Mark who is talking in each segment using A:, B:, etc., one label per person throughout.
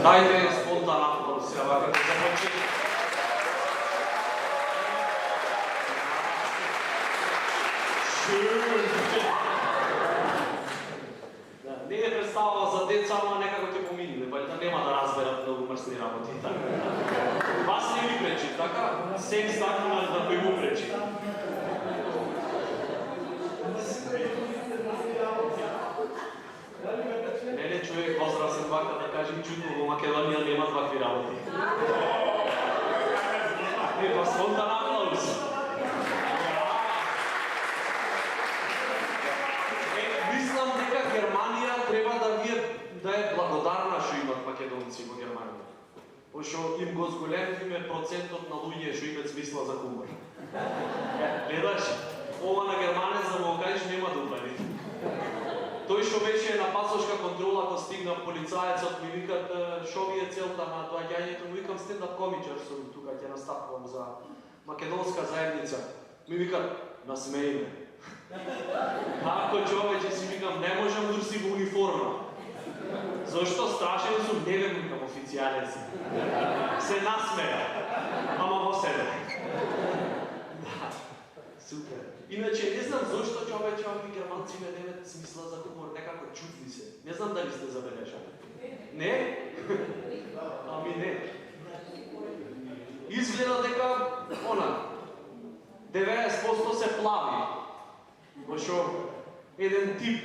A: Dajte spontan aplauz, сега като започне. Не е представа за деца, ама некако ќе поминиме, па нема да разберат многу мрсни работи. Вас не ви пречи, така? Секс тако да кој му пречи. Не, човек возрастен вака да кажем чудно, во Македонија нема такви работи. Па спонтан аплауз. Мислам дека Германија треба да е благодарна што имат македонци во Германија. Пошто им го зголемиме процентот на луѓе што имат смисла за хумор. Гледаш, ова на германец да му кажеш нема да упари. Тој што беше на пасошка контрола, кога стигна полицаецот, ми викат што ви е целта на доаѓањето, му викам стендап комичар сум тука, ќе настапувам за македонска заедница. Ми викат, насмеј ме. Ако човече си викам, не можам да си во униформа. Зошто страшен сум, не вем викам официјален си. Се насмеја, ама во себе. Да, супер. Иначе, не знам зошто човече овие германци не немат смисла за хумор, некако чудни се. Не знам дали сте забележали. Не? Ами не. Изгледа дека, 90% се плави. Пошто еден тип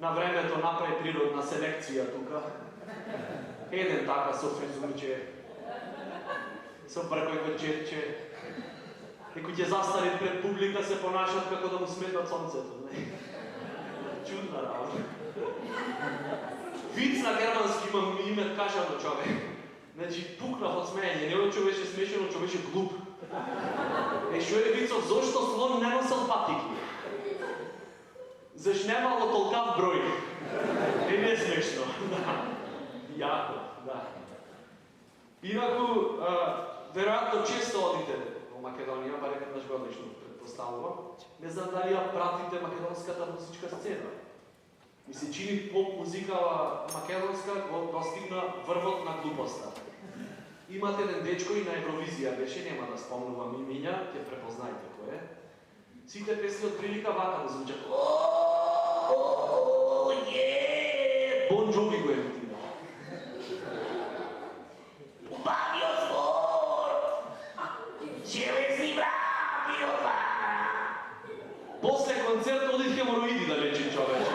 A: на времето направи природна селекција тука. Еден така со фризурче, со бркојко джетче. Некој ќе застари пред публика, се понашат како да му сметат сонцето. Чудна работа. Виц на германски имам име кажано човек. Значи, пукнав од смеење, не од човеше смешено, човеше глуп. Шо е вицов, зошто слон не носел патики? Заш немало толкав број. Не смешно. Јако, да. Инаку, веројатно често одите Македонија, барем еднаш годишно предпоставувам. Не знам дали ја пратите македонската музичка сцена. Ми се чини поп музикава македонска го достигна врвот на глупоста. Имате еден дечко и на Евровизија беше, нема да спомнувам имиња, ќе препознајте кој е. Сите песни од прилика вака да звучат. Бон Джови го емитира. Убавиот спорт! Железни врати отвара! После концерт одит хемороиди да лечи човече.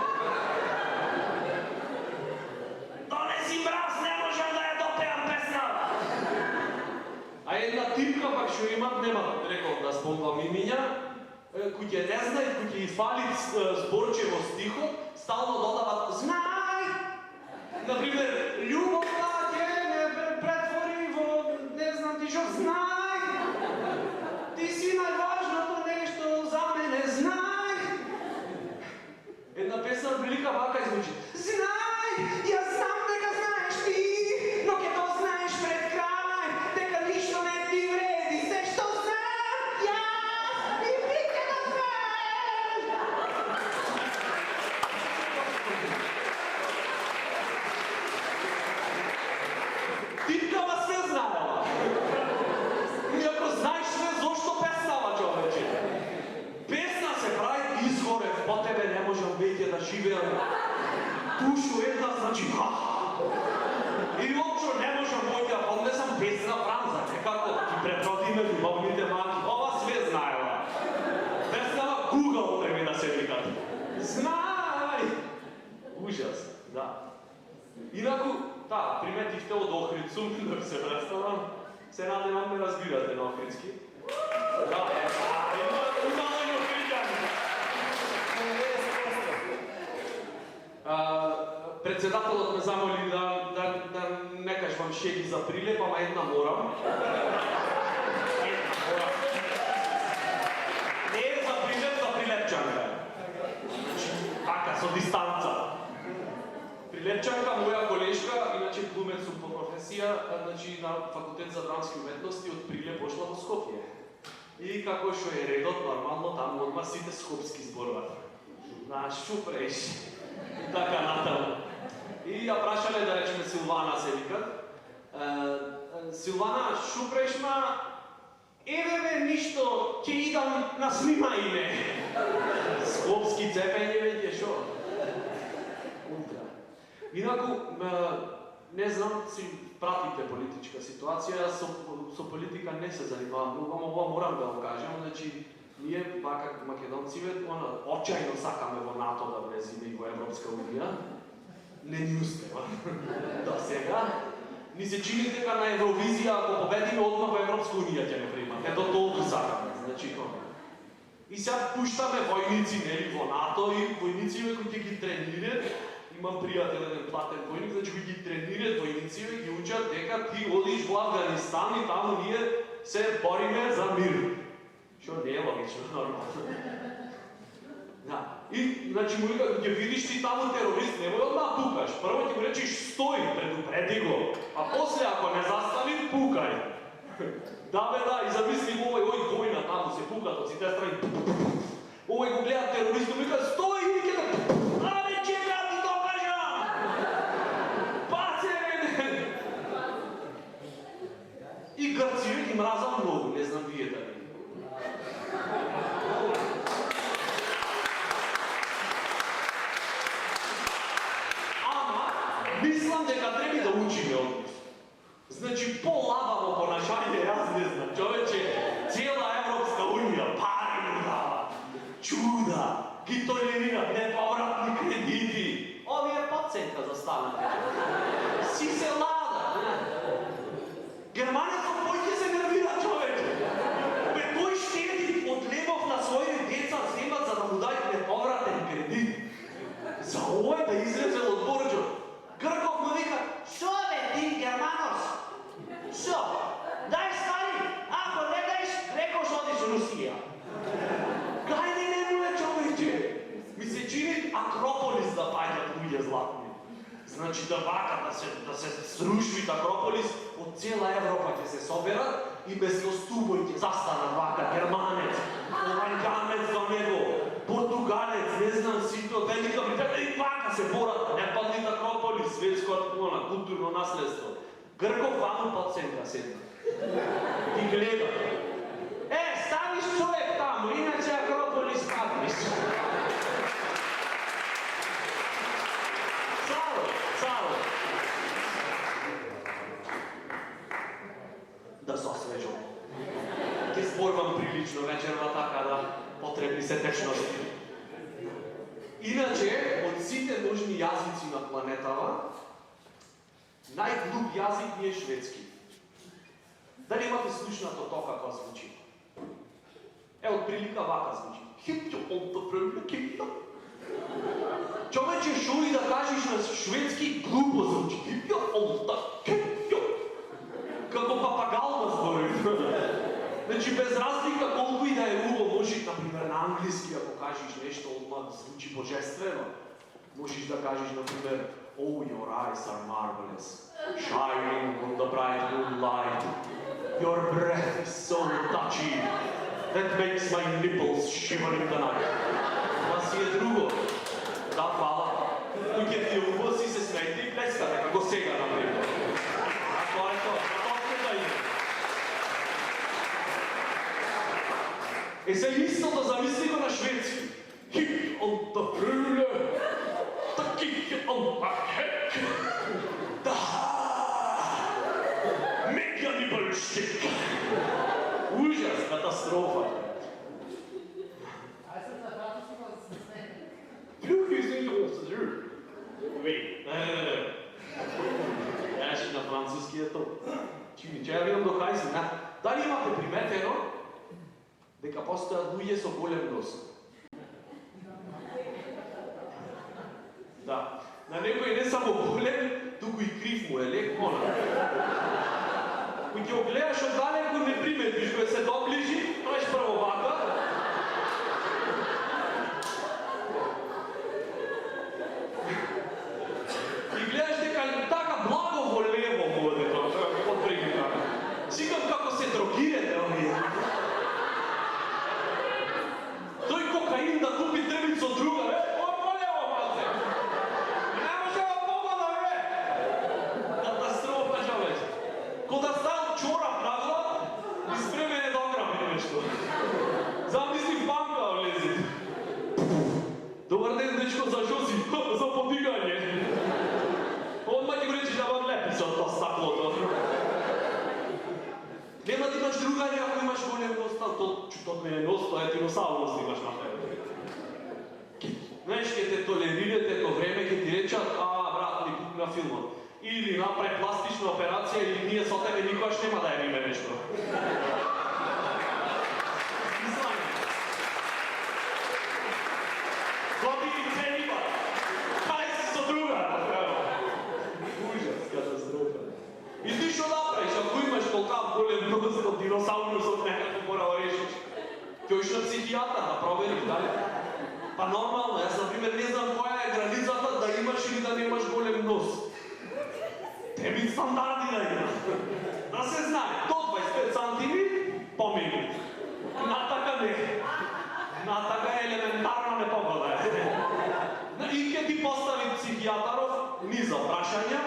A: Донеси мраз, не можам да ја допеам песната! А една типка пак што имат, нема рекол да спомнувам имиња, кој ќе не знае, кој ќе изфали зборче во стихот, стално додават знај! Например, љубовта ќе не претвори во, не знам ти што, знај! Ти си најважното нешто за мене, знај! Една песна прилика вака звучи. Знај! Јас знам дека знаеш ти, но ќе то знаеш пред крај, дека ништо не ти вреди, се што знам јас и ти ќе го знаеш! Типкава све знаела. Иако знаеш све, зошто песнава човече? Песна се прави изгорев, по тебе не можам веќе да живеам. Душу една значи и општо не можам веќе да поднесам песна Франца, некако ти препродиме љубовните маки. Ова све знаела. Песнава Google преме да се викат. Знај! Ужас, да. Инаку, да, приметивте од Охрид сум, да се представам. Се надевам ме разбирате на охридски. Да, има и охриđани. Председателот ме замоли да не кажувам шеги за прилеп, ама една морам. Не е за прилеп, за прилепчанка. Така, со дистанца. Прилепчанка, моја колешка, иначе глумец сум по професија, значи на факултет за драмски уметности од Прилеп пошла во Скопје. И како што е редот, нормално таму одма сите скопски зборуват. Знаеш, шо преш? И така натаму. И ја прашале да речеме Силвана се викат. Силвана, шупрешма, еве ништо, ќе идам на снимање. Скопски цепење веќе, шо? Инаку, не знам, си пратите политичка ситуација, јас со политика не се занимавам многу, ама ова морам да го кажам, значи, ние, бака македонциве, очајно сакаме во НАТО да влеземе и во Европска унија, не ни успева. До сега, ни се чини дека на Евровизија, ако победиме одма во Европска унија ќе не примат. Ето толку сакаме, значи, и сега пуштаме војници, нели, во НАТО и војници кои ќе ги тренират. Имам пријател еден платен војник, значи кои ги тренират војници, ги учат дека ти одиш во Афганистан и таму ние се бориме за мир. Што не е логично, нормално. Да. И, значи, му вика, ќе видиш ти таму терорист, немој одмah пукаш. Прво ќе му речиш стои, предупреди го, а после ако не застани, пукај. Да бе, да, и замисли овој војна таму се пукат од сите страни. Овој го гледа терорист, му вика, стои, и ќе да... Абе, чека, ти го кажам! Паце, бе! И грците ги мразам многу, не знам вие дали. Мислам дека треба да учиме од нив. Значи, по-лабаво понашање, јас не знам. Човече, цела Европска унија, пари му дава, чуда, ги толерира, неповратни кредити. Овие подценка застанат. Си се лада. Германецот кој ќе се нервира, човече? Бе, тој штеди од лебов на своите деца земат за да му дај неповратен кредит. За овој да излезе од Борџо. Грков му вика, шо бе ти, германос? Шо? Дај стари, ако не дајш, рекош одиш в Русија. Кај не немуе човече? Ми се чини Акрополис да паѓат луѓе златни. Значи да вака, да се срушви Акрополис, од цела Европа ќе се соберат и место стубој ќе застанат вака, германец, овањанец до него, португалец, не знам сито, Велика Британија, и вака се борат, не паднат Акрополис, светско културно наследство. Грков ваму подценка седна. И гледа. Ставиш човек таму, иначе Акрополис паднеш. Царо. Да се освежам. Ќе зборвам прилично вечерва така да потребни се течности. Иначе, од сите можни јазици на планетава, најглуп јазик ни е шведски. Дали имате слушнато тоа како звучи? Од прилика вака звучи. Хитјо, олта прелюбе, хитјо. Човече, шо и да кажеш на шведски, глупо звучи. Хитјо, олта, хитјо. Како папагал да збори. Значи, без разлика колку и да е убаво, можеш, например, на англиски, ако кажеш нешто, одма звучи божествено. Можеш да кажеш, например, Oh, your eyes are marvelous, shining on the bright moonlight. Your breath is so touchy, that makes my nipples shiver in the night. Това си е друго. Да, хвала. Тук е ти убаво, си се смеете и плескате, како сега, например. Ако е тоа, да има. Се истото замисли го на шведски. Хип он да пруле, таки он да хек. Да! Мега ни бълщик. Ужас, катастрофа. Плюхи се не осъжу. Яши на французския топ. Чини, че я видам до кај си. Дали имате приметено дека постојат луѓе со голем нос? Да. На некој не само голем, туку и крив му е, лек мона. Кој ќе го гледаш оддалеку, не приметиш, кој се доближи, правиш прво вака. И гледаш дека така благо во лево му оде тоа, од прилика. Сикам како се дрогирате, оние. Тој кокаин да купи трбица од друга, бе? По-лево, малце! Не може да погода, бе! Катастрофа, човече! Ко да стал dinosaurus imaš na tebe. Знаеш, ке те толерирате то време, ке ти речат, брат, ни на филмот. Или направи пластична операција, или ние со тебе никогаш нема да јавиме нешто. Излање. Години ценима. Кај си со друга? Ужас, катастрофа. И ти што направиш, ако имаш толкав голем нос од диносаурусот, некако мора да решиш. Ќе оиш на психијатар да провериш, дали? Па нормално, јас, например, не знам која е границата да имаш или да немаш голем нос. Теби стандарди да има. Да се знае, до 25 сантими, помини. Натака не. Натака е елементарна непогода. И ке ти постави психијатаров низа прашања,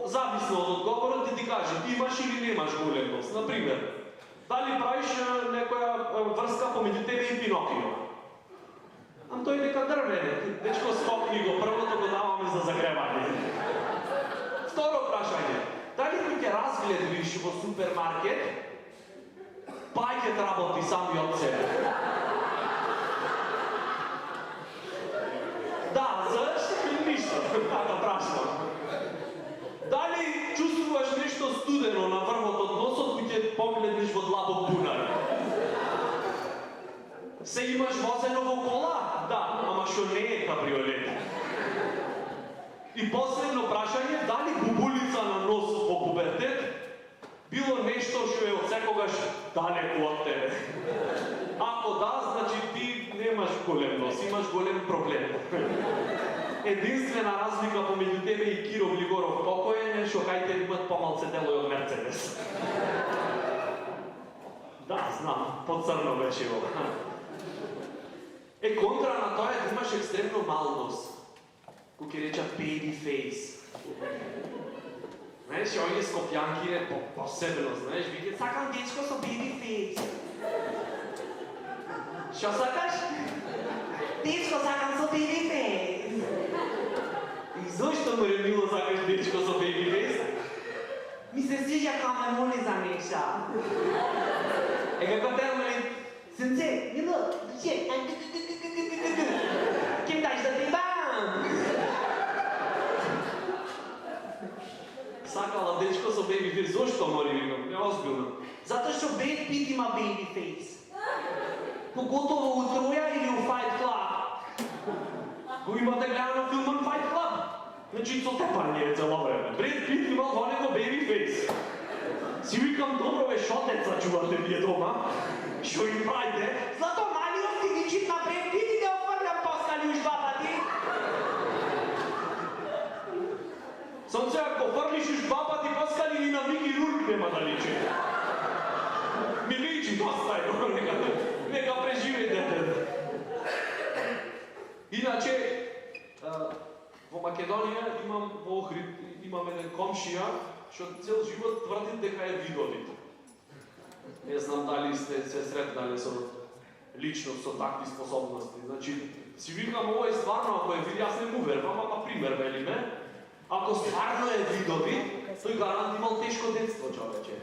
A: зависно од одговорот ти каже, имаш или немаш голем нос. Например, дали правиш некоја врска помеѓу тебе и Пинокио? Ам тој нека дрвене, дечко скопни го, првото го даваме за загревање. Второ прашање, дали кој ќе разгледвиш во супермаркет, пајќет работи сами од себе? Да, зашто ништо, така прашам. Дали чувствуваш нешто студено на врвот од носот кој ќе погледнеш во длабок бунар? Се имаш возено во кола? Да, ама што не е кабриолет. И последно прашање, дали бубулица на нос во пубертет било нешто што е од секогаш далеку од тебе? Ако да, значи ти немаш голем нос, имаш голем проблем. Единствена разлика помеѓу тебе и Киро Глигоров покоен е што кај имат помалце делој од Мерцедес. Да, знам, по-црно беше ова. Контра на тоа е да имаш екстремно мал нос. Кој ќе речат baby face. Знаеш, овие скопјанки е посебено, знаеш, викаат, сакам дечко со baby face. Што сакаш? Дечко сакам со baby face. И зошто му Ремило сакаш дечко со baby face? Ми се свиѓа кога ме моли за нешта. Како термали, сенце, Мило, че, Ким даш да ти дам? Сакала дечко со baby face, зошто мори викам? Неозбилно. Затоа што Бред Пит има baby face. Поготово у Троја или у Fight Club. Го имате гледано филмот Fight Club? Значи цотепање е цело време. Бред Пит имал во него baby face. Си викам, добро бе, шо деца чувате вие дома? Шо им правите? Зато малиот ти ги чит на Бред Пит и да отврлям поскали уж два пати. Сонце, ако фрлиш уж два пати поскали и на Мики Рурк нема да личи. Ми личи, доста е, нека преживе детето. Иначе, во Македонија во Охрид имам еден комшија што цел живот тврди дека е видовит. Не знам дали сте се сретнали со личност со такви способности. Значи, си викам, ова е стварно, ако е види, јас не му вербам, ама пример велиме. Ако стварно е видовит, тој гарант имал тешко детство, човече.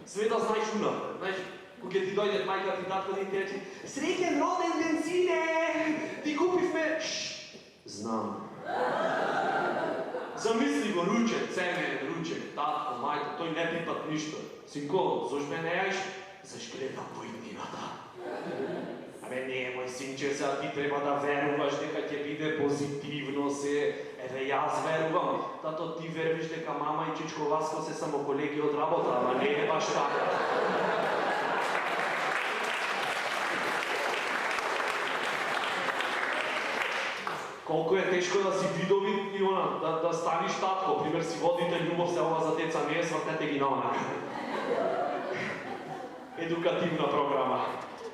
A: Све да знаеш унапред. Знаеш, кога ти дојдет мајка ти татко и ти рече, среќен роден ден, сине! Ти купивме... Знам. Замисли го, ручек, цемен, ручек, татко, мајко, тој не пипат ништо. Синко, зош ме не јаиш? Заш гледам по иднината. Абе, не, мој синче, сега ти треба да веруваш дека ќе биде позитивно се. Еве, јас верувам. Тато, ти веруваш дека мама и Чичко Васко се само колеги од работа, ама не е баш така. Колку е тешко да си видовит и да станиш татко. Пример, си водите љубов се ова за деца, не е свртете ги на она. Едукативна програма.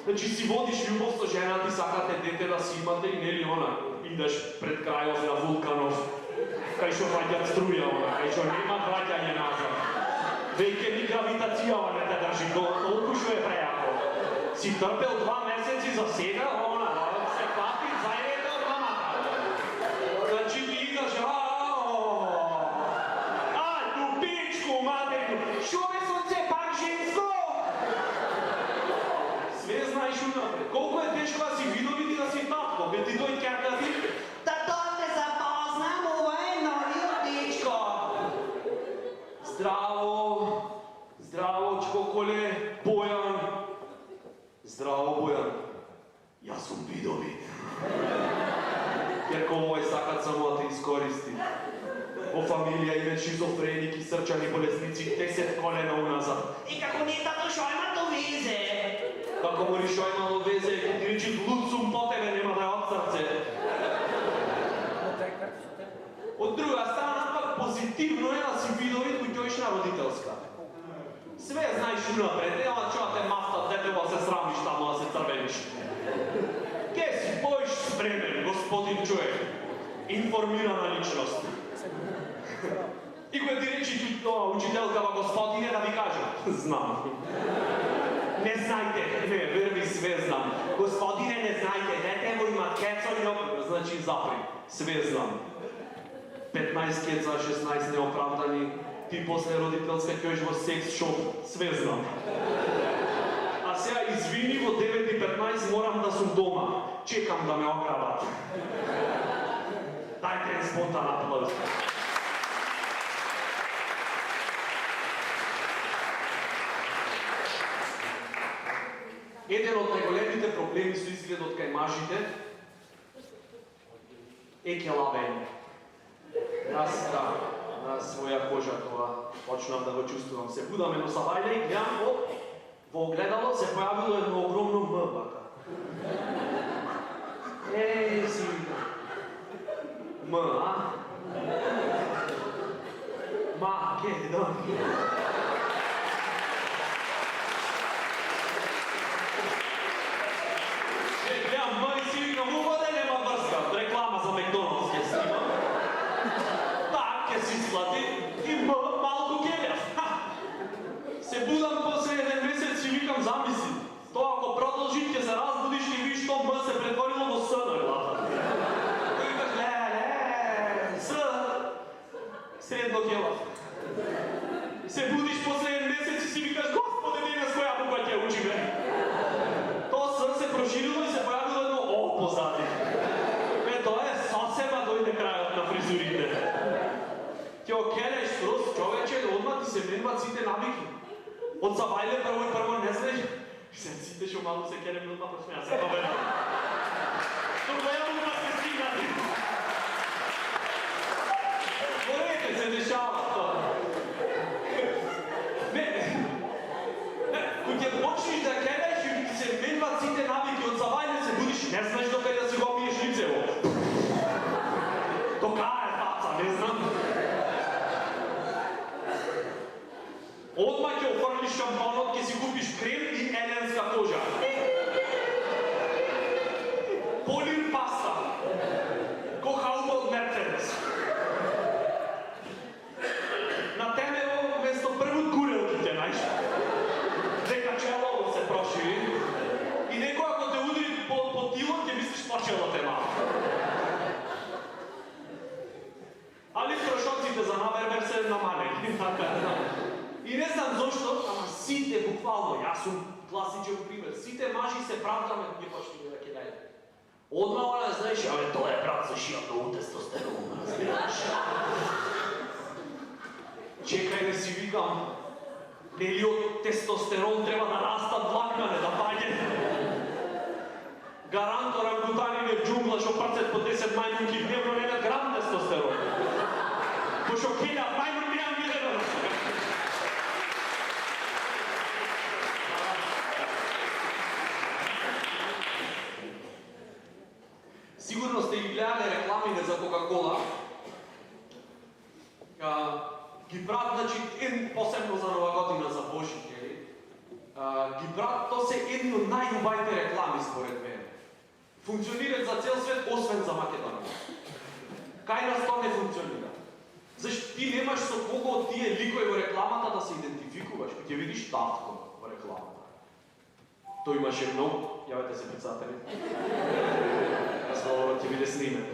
A: Значи си водиш љубов со жена, ти сакате дете да си имате и нели она. Идеш пред крајот на Вулканов, кај што ваѓат струја она, кај што нема враќање назад. Веќе ни гравитацијава не те држи, толку што е прејако. Си трпел 2 месеци за сега, она, се пати заедно од мамата. Значи ти идеш, ту пичку, матерку, шо бе сонце, пак женско? Све знаеш унапред. Zdravo, zdravo, čokole, Bojan. Zdravo, Bojan. Ja sam vidovit. Jer ko moj sakat samo da te iskoristi. O familija ime šizofreniki, srčani bolesnici, 10 kolena unazad.
B: I kako nije tato što ima to veze?
A: Kako mori što imalo veze, kad ti reći lud sum po tebe, nema da je od srce. Od druga strana, pak pozitivno je da si vidovit u tjojšna roditeljska. Sve znaš unapred, nema čo te mafta, te treba se sramiš tamo, da se crveniš. Kje si bojiš spremen, gospodin čovjek? Informirana ličnost. I koja ti reći učiteljkava gospodine da mi kaže? Znam. Ne znajte, ne, vervi sve znam. Gospodine, ne znajte, dete mu ima kecolino, znači zapri. Sve znam. 15 keca, 16 neopravdani, ti posle roditeljska kjoš vo sex shop, sve znam. A сега izvini, vo 9:15 moram da sam doma. Čekam da me ogravat. Dajte en spontan aplauz. Еден од најголемите проблеми со изгледот кај мажите е келавење. Јас на своја кожа тоа почнав да го чувствувам. Се будам едно сабајле и гледам во огледало се појавило едно огромно М вака. Си М, а? Македонија. Гледам М и си викам, уваде нема врска, реклама за Макдоналдс ќе снимам. Так, ќе си слади и М малку келјав. Се будам после еден месец и викам, замисли, тоа ако продолжи ќе се разбудиш и виж што М се претворило во С на глава. И викаш, С, средно келав. Се будиш после еден месец и си викаш, Господи, денес која буква ќе учиме. Тоа С се проширило и се појавило едно О позади. Тоа е сосема дојде крајот на фризурите. Ќе окенеш скроз човече, одма ти се менват сите навики. Од сабајле прво не знаеш. Сите шо малку се кене минутна просмеја, се победа. Проблема да се стигнати. Морете се дешава тоа. Кој ќе почнеш да кенеш и ти се менват сите навики од сабајле, се будиш, не знаеш докај да си го пиеш лицево. Тока е фаца, не знам. Одма ќе офрлиш шампонот, ќе си купиш крем и еленска кожа. Полин паста. Ко хаубал Мерцедес. На темево вместо првот курелките, знаеш. Дека челово се прошири. И некој ако те удри по тилот, ќе мислиш почелот е малко. Али трошоците за набербер се намалени. И не знам зошто, ама сите буквално, јас сум класичен пример, сите мажи се правдаме ги почнеме да кидајме. Одма она знаеш, абе тоа е брат со шија многу тестостерон, разбираш. Чекај да си викам, нели од тестостерон треба да растат влакнане, да паѓе. Гарант орангутаните в џунгла што прцет по 10 мајмунки дневно немат грам тестостерон. Пошто кидат мајмун немам видено. Сигурно сте ги гледале рекламите за Кока-Кола. Ги прават, значи, посебно за Нова година, за Божите, ги прават, то се едни од најубавите реклами, според мене. Функционираат за цел свет, освен за Македонија. Кај нас тоа не функционира? Зашто ти немаш со кого од тие ликови во рекламата да се идентификуваш, ќе видиш татко во рекламата. Тој имаше многу, јавете се председатели. Разговорот ќе биде снимен.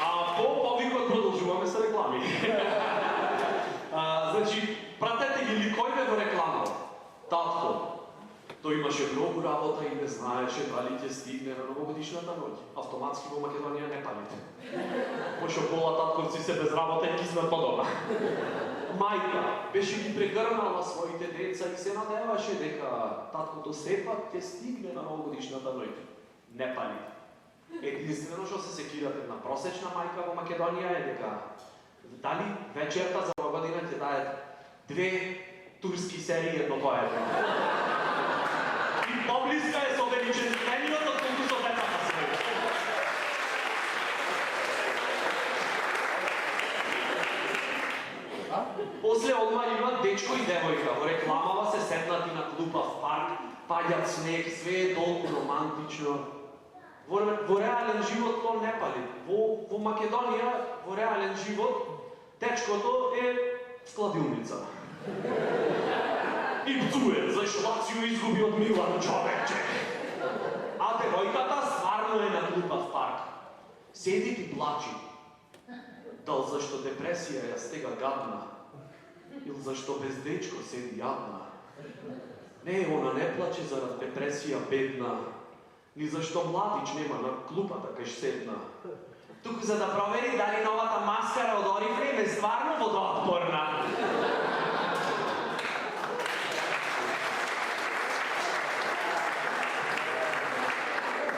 A: А по-викот продолжуваме со реклами. Значи, пратете ги ликоите во реклама. Татко, тој има имаше много работа и не знаеше дали ќе стигне на новогодишната ноќ. Автоматски во Македонија не палите. Пошто пола татковци се без работа и киснат по дома. Мајка беше ги прегрнала своите деца и се надеваше дека таткото сепак ќе стигне на новогодишната ноќ. Не палите. Единствено што се секирате на просечна мајка во Македонија е дека дали вечерта за нова година ќе дајат 2 турски серии едно поедно. И поблиска е со величествениот отколку со децата своји. После одма има дечко и девојка. Во рекламава се седнати на клупа в парк, паѓат снег, све е толку романтично. Во реален живот то не пали. Во Македонија, во реален живот, дечкото е складилница. И пцуе, зашто си ја изгуби од Милан човече. А девојката стварно е на клупа в парк. Седи и плачи. Дал зашто депресија ја стега гадна, или зашто без дечко седи јадна. Не, она не плаче зарад депресија бедна, ни зашто младич нема на клупата кај седна. Туку за да провери дали новата маскара од Орифлейм е стварно водоотпорна.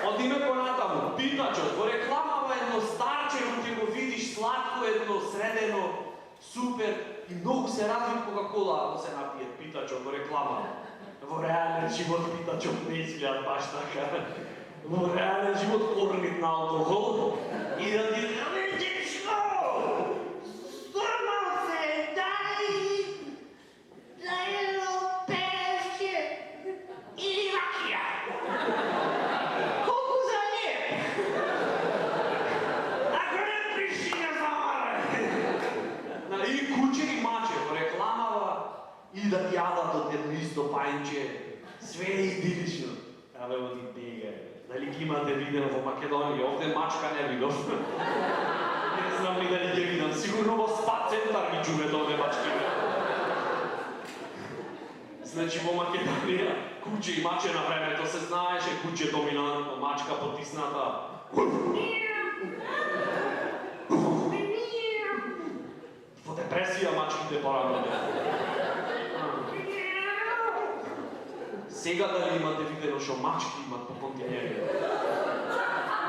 A: Одиме понатаму, питачот, во рекламава едно старче, кој го видиш сладко, едно средено, супер и многу се разлик Кока-кола, ако се напие питачот во реклама. Во реален живот питачот не изгледа баш така. Во реален живот корнит на алкохол и да ти дечко!
B: Стормал се, дай едно певче или ракија. Колку за не? Ако не пришина замара.
A: И куче и маче во рекламава и да јадат од едно исто пајнче. Све е идилично. Абе, оди бега. Дали ги имате видено во Македонија? Овде мачка не видов. Не знам ли дали ги видам. Сигурно во спа центар ги чувате овде мачките. Значи во Македонија куче и маче на времето се знаеше, куче доминантно, мачка потисната. Во депресија мачките порано. Сега дали имате видено што мачки имат по континери?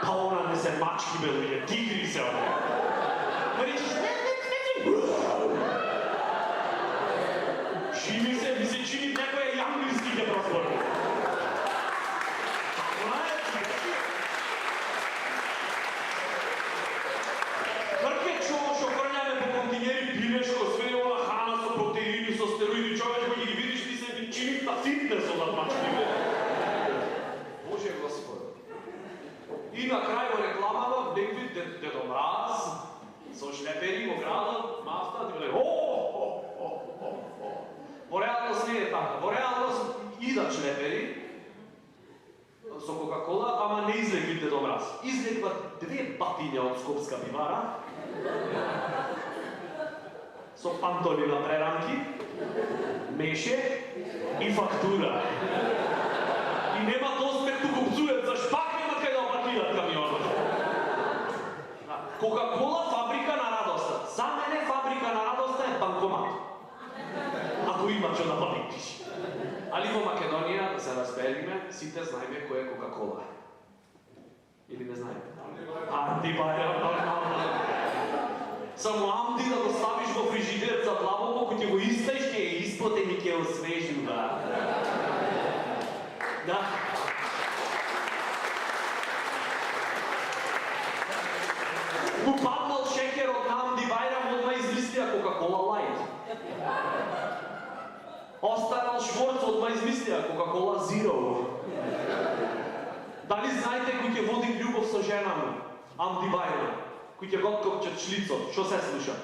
A: Па она не се мачки, бе, луѓе, тигри се овде. Ма речеш, шими се, ми се чини некој јанглиски ќе прозбори. Она е Крке што фрљаме по континери, пилешко, све ова храна со протеини, со стероиди, човек кој ги видиш, ти се чини на фитнесот на мачките. Боже Господи. И на крај во рекламава влегви Дедо Мраз со шлепери во градот, мафта, ти биле Во реалност не е така. Во реалност идат шлепери со Кока-кола, ама не излегви Дедо Мраз. Излегват 2 батиња од Скопска пивара со пантони на прерамки, меше и фактура. И нема досмет туку пцујат, заш пак нема кај да опаркират камионот. Кока-кола фабрика на радоста. За мене фабрика на радоста е банкомат. Ако има што да палитиш. Али во Македонија, да се разбериме, сите знаеме кој е Кока-кола. Или не знаеме? Амди Бајрам, нормално. Само амди да го ставиш во фрижидер за длабоко, кој ќе го истаиш, ќе е испотен и ќе освежува. Да. Му паднал шекерот на Амди Бајрам, одма измислија Кока-кола Лайт. Останал шворц, одма измислија Кока-кола Зиро. Дали знаете кој ќе води љубов со жена му? Амди Бајрам. Кој ќе го откопчат шлицот, што се слуша?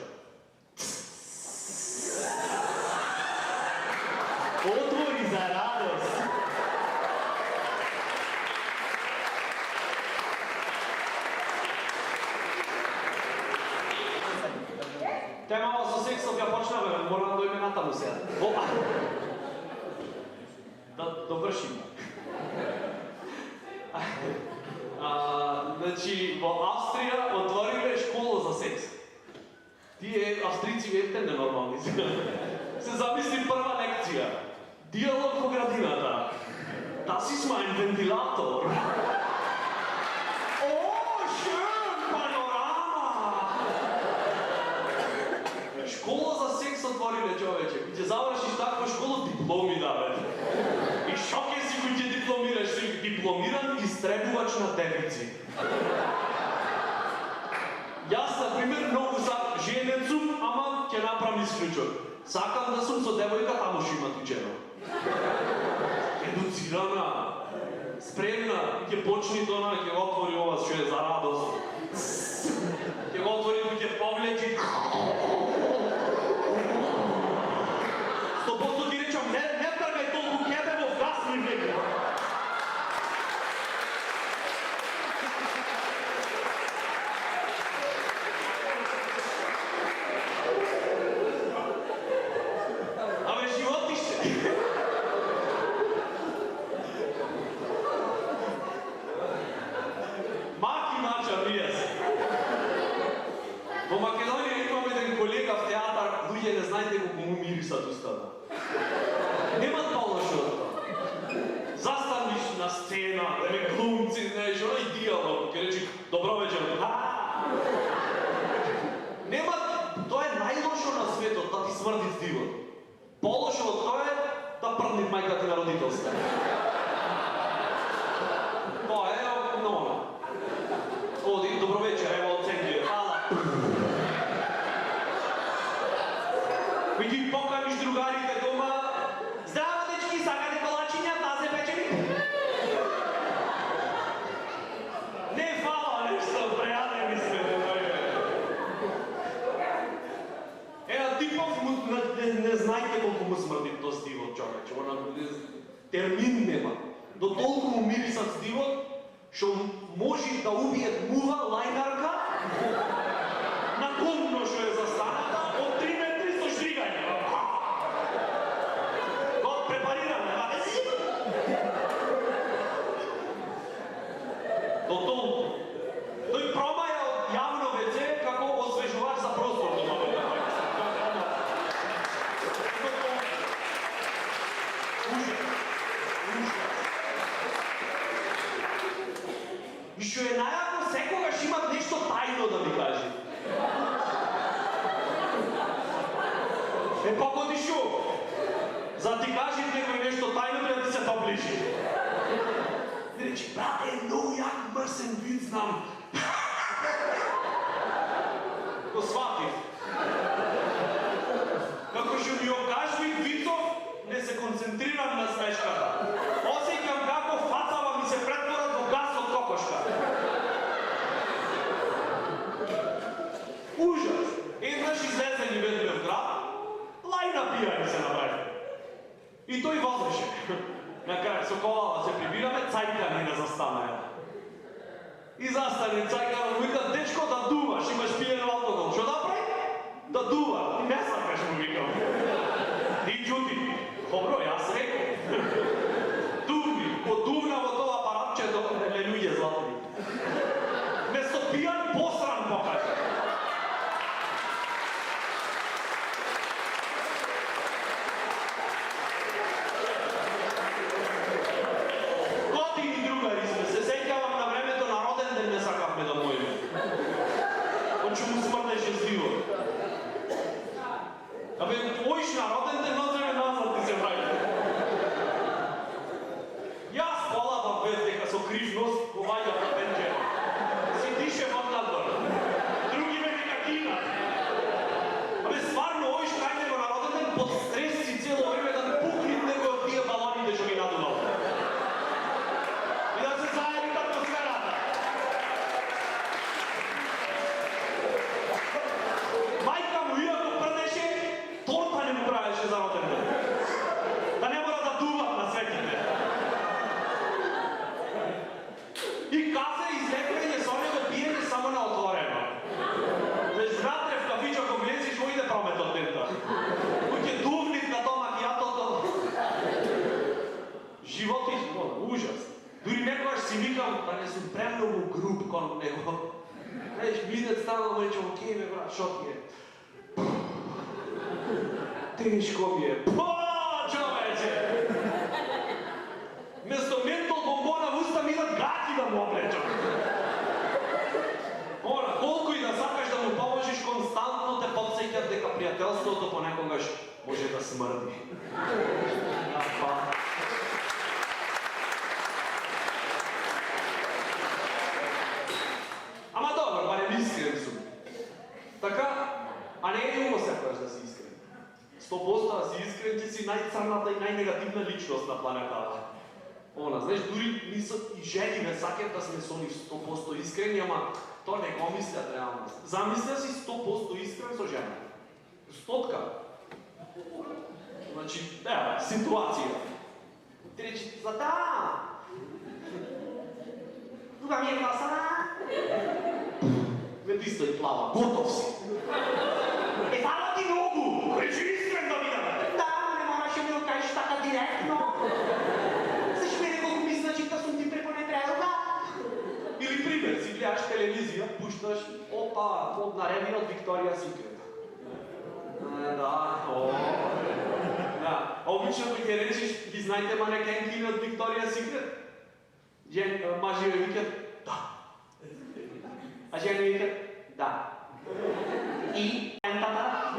A: Отвори за радост! Темава со сексот ја почнаме, мора да дојме натаму сега. Да довршиме. Значи, во Австрија отвориле школа за секс. Тие австрици ете ненормални. Се замисли прва лекција. Диалог во градината. Das ist mein Ventilator. Oh, schön, Panorama. Школа за секс отвориле, човече. Ќе завршиш таква школа, дипломи даве. И шо ќе си кој ќе дипломираш? Си дипломиран истребувач на девици. Јас, например, многу женен сум, ама ќе направам исклучок. Сакам да сум со девојка, таму што има тичено. Едуцирана, спремна, ќе почни тоа, ќе го отвори ова што е за радост. Ќе го отвори, ќе погледи. 100% ти речам, не тргај толку кебе во гасни веќе. Во Македонија имаме еден колега в театар, луѓе не знаете колку му мирисат устата. Нема полошо од тоа. Застаниш на сцена, еве глумци, знаеш, оној диалог, ќе речи добро вечер. Нема, тоа е најлошо на светот, да ти смрди здивот. Полошо од тоа е да прдни мајка ти на родителска. Тоа е ново. Оди, добро вечер, ево оценки, фала. И ги поканиш другарите дома. Здраво, дечки, сакате колачиња, да се печени? Не фала нешто, прејаден ми се, типов не знаете колку му смрди тој здивот, човече. Термин нема. До толку му мирисат здивот, што може да убијат мува, лајнарка, на гумно што е застаната, од 3 метри со жригање. Го препарираме, до толку. Тој промаја од јавно веце како освежувач за простор дома. И што е најако, секогаш имат нешто тајно да ми кажи. Погоди шо? За ти кажи некој нешто тајно, треба да се доближи. И речи, брате, многу јак мрсен вид знам. Го сватив. Како што ми окажви вицов, не се концентрирам на смешката. Осеќам како фацава ми се претворат во гас од кокошка. Ужас! Еднаш излезе ни ведме в град, лајна пијани се направи. И тој возеше. На крај со колава се прибираме, цајка ни не застанаја. И застане цајка, му вика, дечко, да дуваш, имаш пиен алкохол. Што да прави? Да дува. Не сакаш, му викам. Ти џути. Добро, јас реков. Дувни, подувна во тоа апаратче до луѓе златни. Место пијан, посран покаже. Години другари сме, се сеќавам на времето на роден ден не сакавме да мојме. Очу му смрдеше здивот. Абе, твоиш на роден ден одреме назад ти се враќа. Јас полабав без дека со кривност го ваѓав на пенџера. Се дише во надвор. Други ме нека кинат. Абе, стварно, овој што најде на роден ден под стрес си цело време да пукнит некој од тие балоните што ги надувал. И да се заеби атмосферата. Мајка му иако прдеше, торта не му правеше за роден ден. Да не мора да дуват на светите. И кафе излепвање со него пиење само на отворено. Веќе внатре в кафичо ако влезиш, во иде прометот дента. Кој дувнит на тоа макијатото. Животи, ужас. Дури некојаш си викам да не сум премногу груб кон него. Знаеш, минат стана му речем, окей бе брат, шо ти е? Тешко ми е. Човече! Вместо ментол бомбона в уста минат гаки да му облечам. Ора, колко и да сакаш да му поможиш, константно те подсеќат дека пријателството понекогаш може да смрди. Ама добро, барем искрен сум. Така, а не е него секојаш да си искрен. 100% да си искрен, ти си најцрната и најнегативна личност на планетата. Она, знаеш, дури и жени не сакат да сме со нив 100% искрени, ама то не го мислят реално. Замисля си 100% искрен со жена. Стотка. Значи, ева, ситуација. Ти речи, за да! Кога ми е гласана? Веди стои плава, готов си. Е, фала ти многу! Речи искрен да видам! Да, не мораше ми го кажеш така директно. Зашто мене колко ми значи да сум ти препонетрелка? Или пример, си гледаш телевизија, пушташ, опа, од нареден од Викторија Секрет. Да, да. Обично ќе речеш, ги знаете манекенки од Викторија Секрет? Мажи ја викат, да. А жени викат, да. И пентата?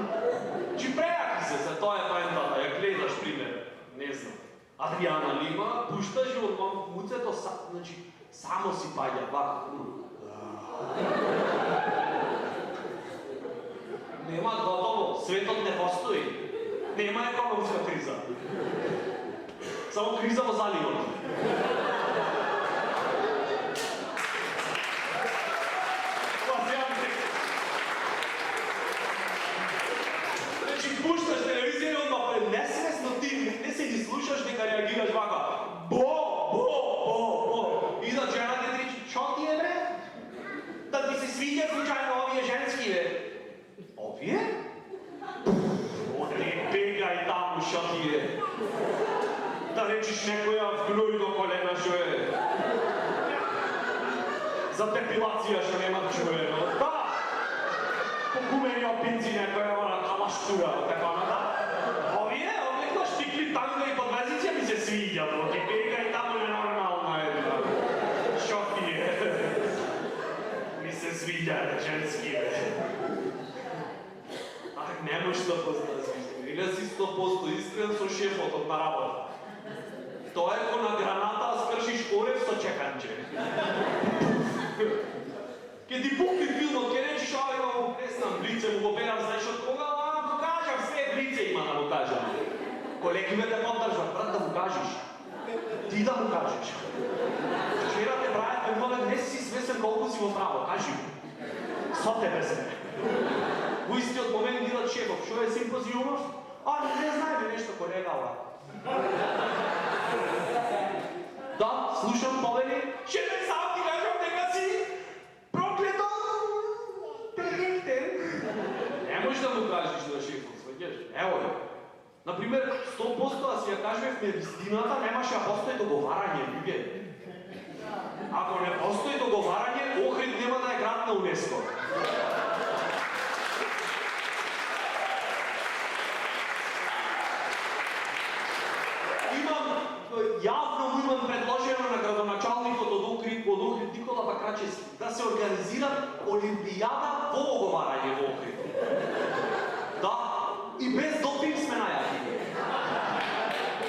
A: Чи прејаки се, за тоа е пентата, ја гледаш пример, не знам. Адриана Лима, пушташ и од муцето, значи, само си паѓа, вака. Нема готово, светот не постои. Нема економска криза. Само криза во заливот. Значи, пушташ телевизија и одма несвесно ти не се ги слушаш дека реагираш вака. И да жената ти речи, чо ти е бре? Да ти се свиѓа случајно овие женски бе? Овие? Не бегај таму, шо ти е? Да речиш некоја вгнуј до колена шо е? За депилација шо нема да чуе, но да! Покумени опинци некоја она калаштура, така на да? Овие кој штикли танга и подвезиција ми се свиѓа, но ти бегај таму ненормална една. Шо ти е? Ми се свиѓа женски бе. Не можеш да познаеш искрен. Или си 100% искрен со шефот на работа. Тоа е ко на граната скршиш орев со чеканче. Ке ти пукни филмот, ке речиш, ај, не знам, блице му го берам, знаеш од кога, го кажам, све блице има да го кажам. Колеги ме те поддржат, брат, да му кажеш. Ти да му кажеш. Вчера те брајат умове, не си свесен колку си во право, кажи му. Со тебе сме. Во истиот момент видат шефов, шо е симпозиумов? Не знае ли нешто колегала? Да, слушам, повели. Шефе, сам ти кажам дека си проклето перфектен. Не можеш да му кажеш на шефов, сваѓаш? Ево е. Например, 100% да си ја кажувевме вистината, немаше да постои договарање, луѓе. Ако не постои договарање, Охрид нема да е град на УНЕСКО. Јавно му имам предложено на градоначалникот од Охрид Никола Бакрачевски да се организира Олимпијада во оговарање во Охрид. Да, и без допинг сме најаки.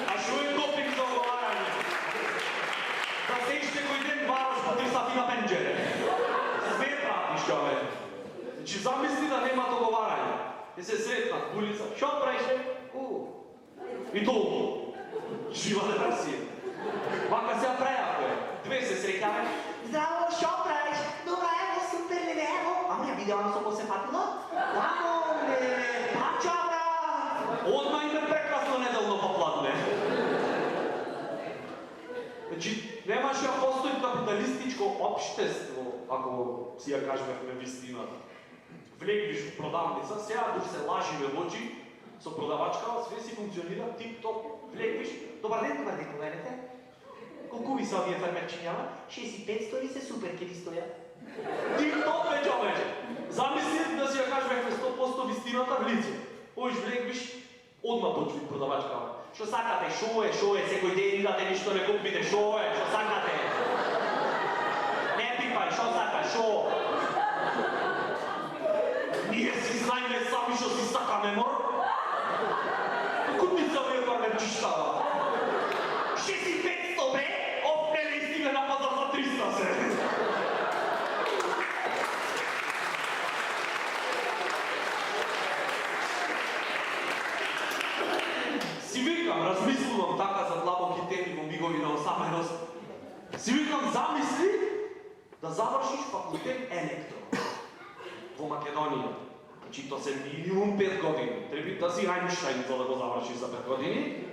A: А шо е допинг за оговарање? Да сеиш некој ден бараш по 3 сати на пенџере. Све пратиш, чове. Значи замисли да нема договарање. И се сретнат в улица. Шо правиш? И толку. Жива депресија. Вака се прејако е. Две се среќаме. Здраво, шо правиш? Добра, ево, супер, леле, ево. Ама ја видеам со ко се фатила? Дамо, леле, пача, брат. Одма име прекрасно неделно попладне. Значи, немаше да постои капиталистичко општество, ако си ја кажувевме вистината. Влегвиш в продавница, сеадуш се лаживе в очи, со продавачка, све си функционира, тип-топ, влегвиш. Добар ден, поведете. Колко ви са вие фермерчињава?
B: 6500 ли се супер ке ви стоја?
A: Тик-ток бе, човече! Замисли да си ја кажвехме 100% вистината в лице. Оиш влегвиш, одма почви продавачкава. Што сакате, шо е, секој ден идате ништо не купите, шо е, што сакате? Не пипај, шо сакаш, шо? Ние си знаеме сами што си сакаме, мор? Купи за вие фермерчиштава. 6500 бе, опре не стига на пазар за 300 се. Си викам, размислувам така за длабоки теми во мигови на осаменост. Си викам, замисли да завршиш факултет електро во Македонија. Значи, то се минимум 5 години. Треба да си Айнштайн за да го завршиш за 5 години.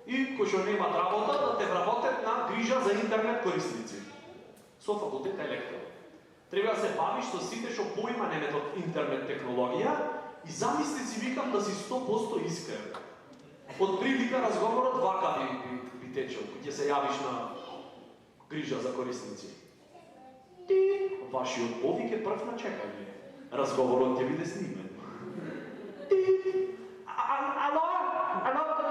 A: И кои што немат работа, да те вработят на грижа за интернет корисници. Со факултет електро. Треба да се бавиш со сите што поима немет од интернет технологија и замисли си викам да си 100% искрен. Од прилика разговорот вака би течел, кој ќе се јавиш на грижа за корисници. Ти, вашиот повик е прв на чекање. Разговорот ќе биде снимен. Ти,
B: Ало,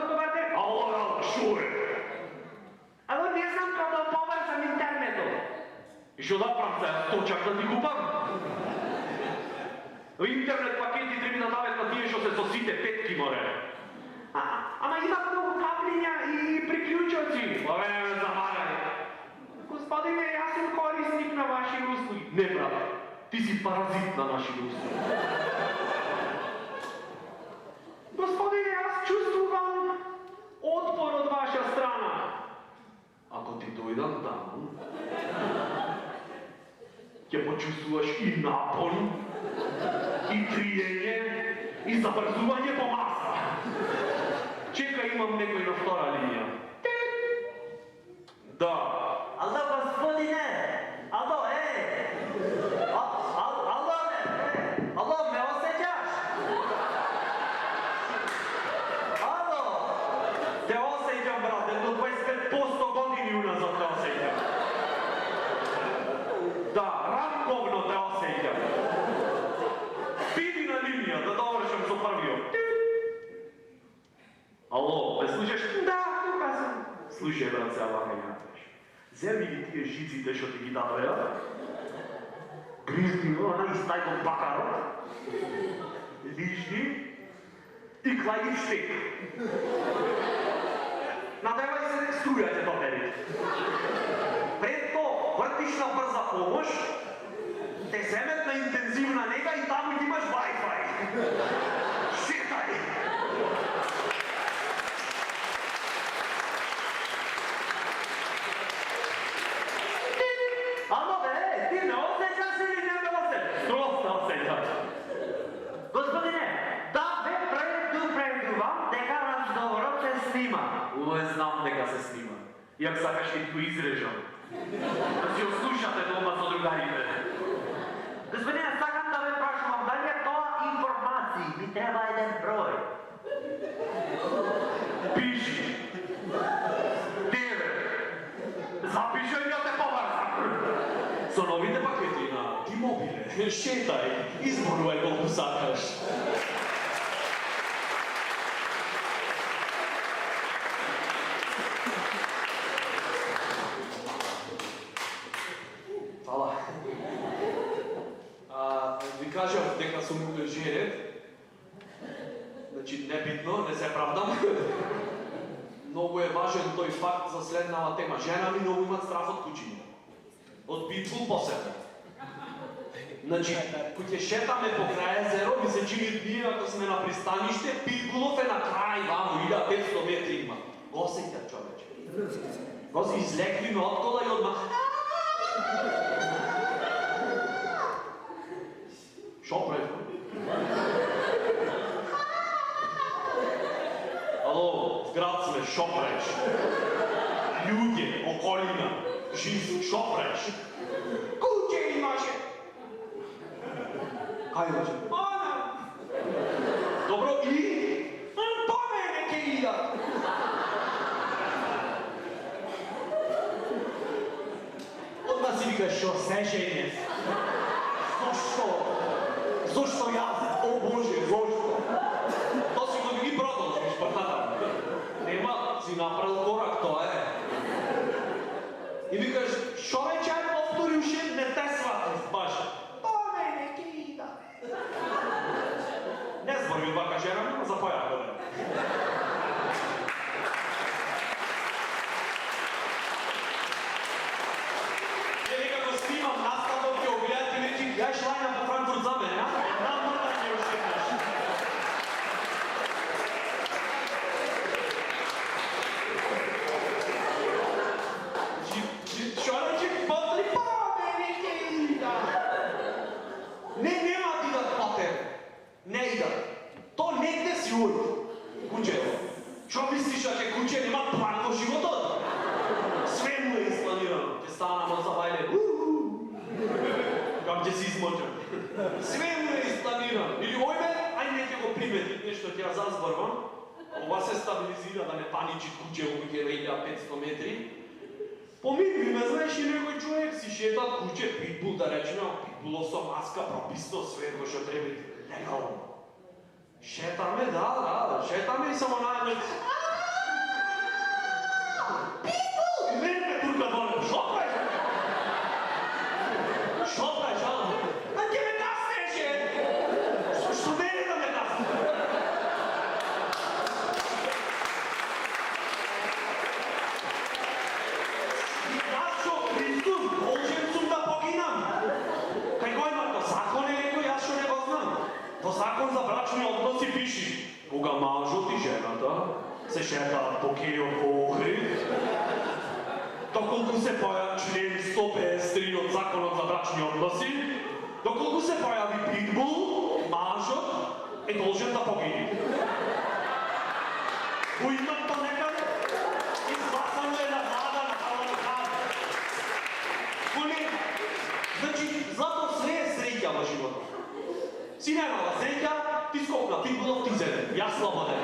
B: добар ден.
A: ало, шо е?
B: Ало, не знам како да поврзам интернетот.
A: И што да правам се, точак да ти купам? Интернет пакети треба да дават на тие што се со сите петки, море.
B: Ама има многу каплиња и приклучоци.
A: Абе, не ме замагај.
B: Господине, јас сум корисник на ваши услуги.
A: Не, брат, ти си паразит на нашите услуги.
B: Господине, јас чувствувам отпор од ваша страна.
A: Ако ти дојдам таму, ќе почувствуваш и напон, и триење, и забрзување по маса. Чека, имам некој на втора линија. Да.
B: Ало, господине! Ало, Ало, ме осеќаш? Ало!
A: Те осеќам, брат, едно 25% години уназад те осеќам. Да, ранковно те осеќам. Биди на линија, да довршам со првиот. Ало, ме слушаш?
B: Да, тука сум.
A: Слушај, брат, сега вака ја кажеш. Земи ги тие жиците што ти ги дадоја, гризни она и стај го бакарот, лижни и клај ги штек. Надевај се струја ќе допери. Пред то вртиш на брза помош, те земет на интензивна нега и таму ги имаш Wi-Fi. Шетај!
B: Ало, бе, ти ме осеќаш или не ме осеќаш?
A: Стросна осеќаш.
B: Господине, да ве предупредувам дека разговорот се снима.
A: Уве знам дека се снима. Иак сакаш ќе го изрежам. Да си ослушате дома со другарите.
B: Господине, сакам да ве прашувам, дали е тоа информации? Ми треба еден број.
A: Пиши. Деве. Запишај ја те поврзам. Со новите пакети на T-Mobile, шетај, изборувај колку сакаш. Фала. Ви кажав дека сум женет. Значи, небитно, не се правдам. Многу е важен тој факт за следнава тема. Жена ми многу имат страф од кучиња. Од питбул посебно. Значи, кој ќе шетаме по крај езеро, ми се чини ние ако сме на пристаниште, питбулов е на крај ваму, 1500 метри има. Го осеќа, човече. Го се излекли ме од кола и одма. Шо правиш? Ало, в град сме, шо правиш? Луѓе, околина, жизнь, шо правиш?
B: Куќе имаше.
A: Кај имаше?
B: Она.
A: Добро, и?
B: По мене ќе идат.
A: се жени. Зошто јас? О Боже, зошто? То си го ги продолжиш, па тата. Нема, си направил корак, тоа е. И викаш, шо рече, ај повтори уште, не те сватив, баш. Не ки ида. Не зборви вака жена, нема за поја горе. Е, некако снимам наставок, ќе огледат и речи, ја шлајна по Франкфурт за мене, а? Намрдање уште еднаш. Шо рече, повтори, не ки ида. Не, нема да идат патер. Не идат. То негде си ујде. Куќето. Шо мислиш, че куќе нема план во животот? Све му е испланирано. Ќе стана на забајле. Кам ќе си измочам. Све му е испланирано. Или ојбе, ај неќе го примети нешто ќе ја зазборвам. Ова се стабилизира да не паничи куќе во 1500 метри. Помирби ме, знаеш, и некој човек си шета куќе, питбул да речеме, питбуло со маска, прописно све го што треба легално. Шетаме, да, шетаме и само најдеш. Питбул! И мене турка доле, шо правиш? Шо правиш, а? А ќе ме гаснеше! Што мене да ме гасне? Во закон за брачни односи пиши, кога мажот и жената се шетаат по кејот во Охрид, доколку се појави член 153 од законот за брачни односи, доколку се појави питбул, мажот е должен да погине. Го имат па некаде? Изгласано е на влада на парламентар. Го нема. Значи, затоа све е среќа во животот. Си немала среќа, ти скокна, ти било ти зеде, јас слободен.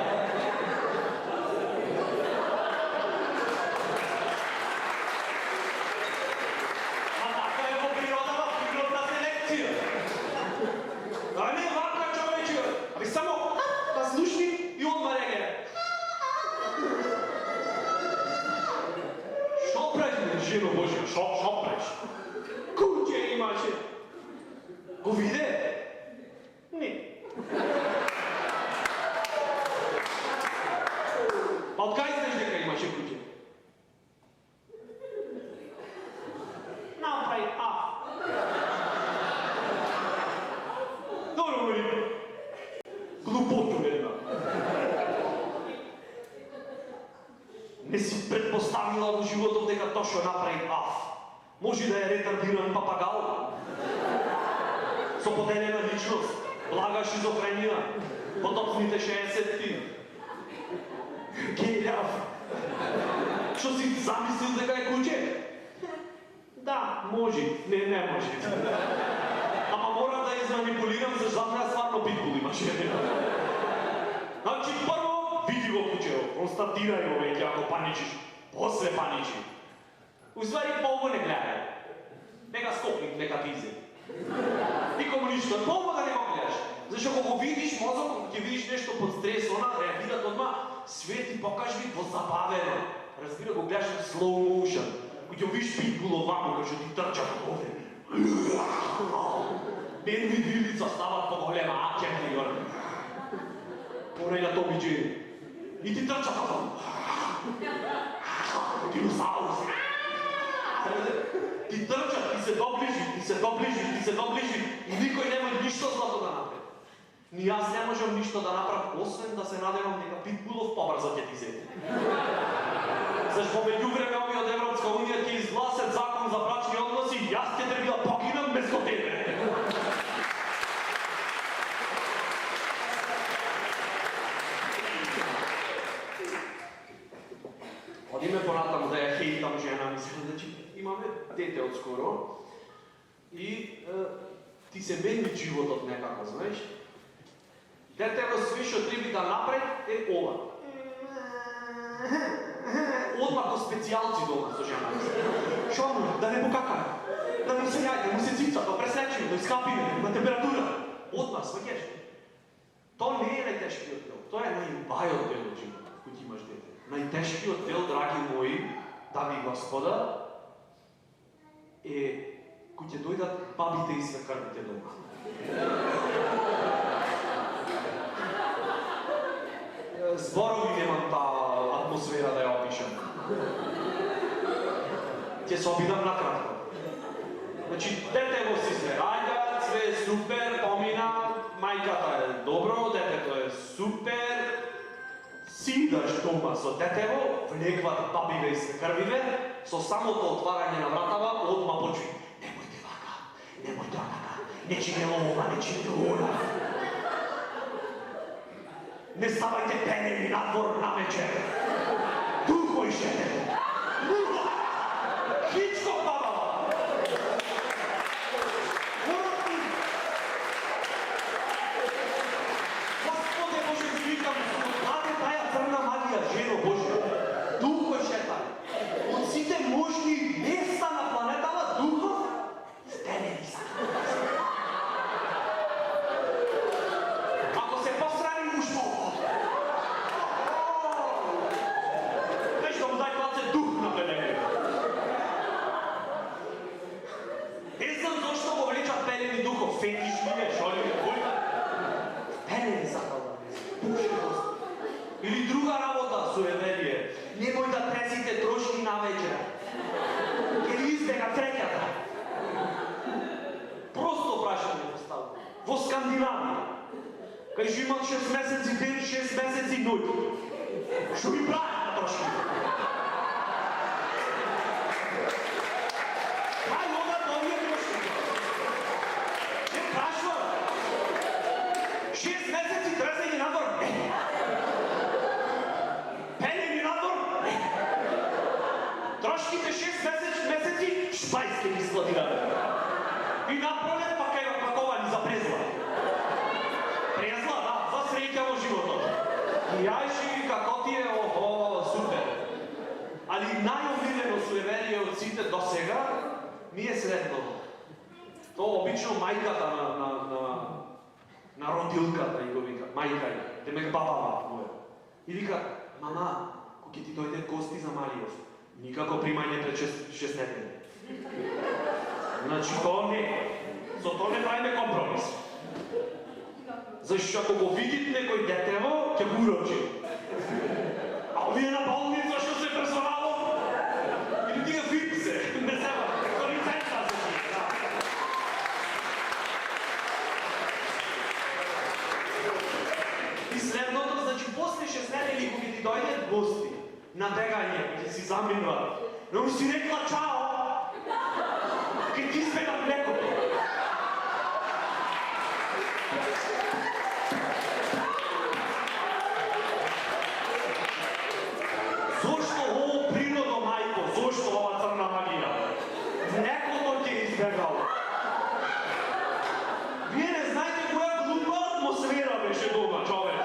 A: А така е во природава, природна селекција. Да не е вака човече, аби само да слушни и одма реагира. Шо преш, жено Божја, шо преш? Куќе имаше? Го виде? Не. А од кај знаеш дека имаше куќе? Направи Добро, мали. Глупоту една. Не си предпоставила во животот дека тоа што направи може да е ретардиран папагал. Со поделена личност. Блага шизофренија, потопните 60-ти. Гејав. Што си замислил дека е куќе? Да, може, не може. Ама мора да изманипулирам, зашто ја стварно питбул имаше. Значи, прво, види го куќево, констатирај го веќе ако паничиш, после паничи. Уствари, по-ово не гледај. Нека скопник, нека ти изе. Никому ништо, по-ово да не го гледаш. Зашто ако го видиш мозок, ќе видиш нешто под стрес, она реагират одма, све ти покажи возабавено. Разбира, го гледаш в slow motion. Кога ќе видиш питбул овамо, кога ќе ти трчат од овде. Медведи лица стават по-голема, акемни, Порај на Томи Джери. И ти трчат овамо. Диносаурус. Ти трчат, ти се доближи и никој нема ништо злато да направи. Ни јас не можам ништо да направам, освен да се надевам дека питбулов побрзо ќе ти зеде. Зашто во меѓувреме овие од Европска унија ќе изгласат закон за брачни односи и јас ќе треба да погинам место тебе. Одиме понатаму да ја хейтам жена, мислам, значи имаме дете отскоро и ти се мени животот некако, знаеш? Детето све што треба да направи е ова. Одма до специјалци дома со жена. Шо, да не покакаја? Да му се јајде, му се ципца, да пресечиме, да изкапиме, на температура. Одма, сваќаш. То не е најтешкиот дел, тоа е најбајот дел од животот, кој имаш дете. Најтешкиот дел, драги мои, дами и господа, е кој ќе дојдат бабите и свекарбите дома. Зборови немам таа атмосфера да ја опишам. Ќе се обидам накратко. Значи, детево си се раѓа, све е супер, помина, мајката е добро, детето е супер, си идаш дома со детево, влегват бабиве и свекрвиве, со самото отварање на вратава, одма почви. Немојте вака, немојте вака, не чинело ова, не чинело ова. Не ставајте пенени надвор на вечер. Тухо и шете. Хичко бабава. Господе Боже, ти викам, даде тая црна магија, жено Божја. Тухо и шетај. Од сите можни места на планетава, духов, стенени са. Ако се посрани ушмо, фетиш ми е, шоли ми, кој? Пенени сакал да влезе. Или друга работа, суеверие. Немој да тресите трошки на вечер. Ке ли избега среќата. Просто прашање поставам. Во Скандинавија, кај што имат 6 месеци ден, 6 месеци ноќ. Што ми прават на трошки? Шпајске ги складираме. И напролет пак е паковани за презла. Презла, да, за среќа во животот. И јајши, како ти е, охо, супер. Али најомилено суеверие од сите до сега ми е следното. То обично мајката на родилката и го вика, мајка е, темек бабава моја. И вика, мама, кој ќе ти дојде гости за Маријов, никако примање пред 6 недели. Значи, тоа не. Со тоа не правиме компромис. Зашто ако го видит некој детево, ќе го урочи. А овие на болница што се персонално, или ти го види се, не себа, како лиценца се ти. И следното, значи, после 6 недели, кога ти дојдат гости, на бегање, ќе си заминуват, но си рекла чао, ке ти спегат млекото. Зошто ово природо, мајко? Зошто ова црна магија? Млекото ќе избегал. Вие не знаете која глупа атмосфера беше дома, човек.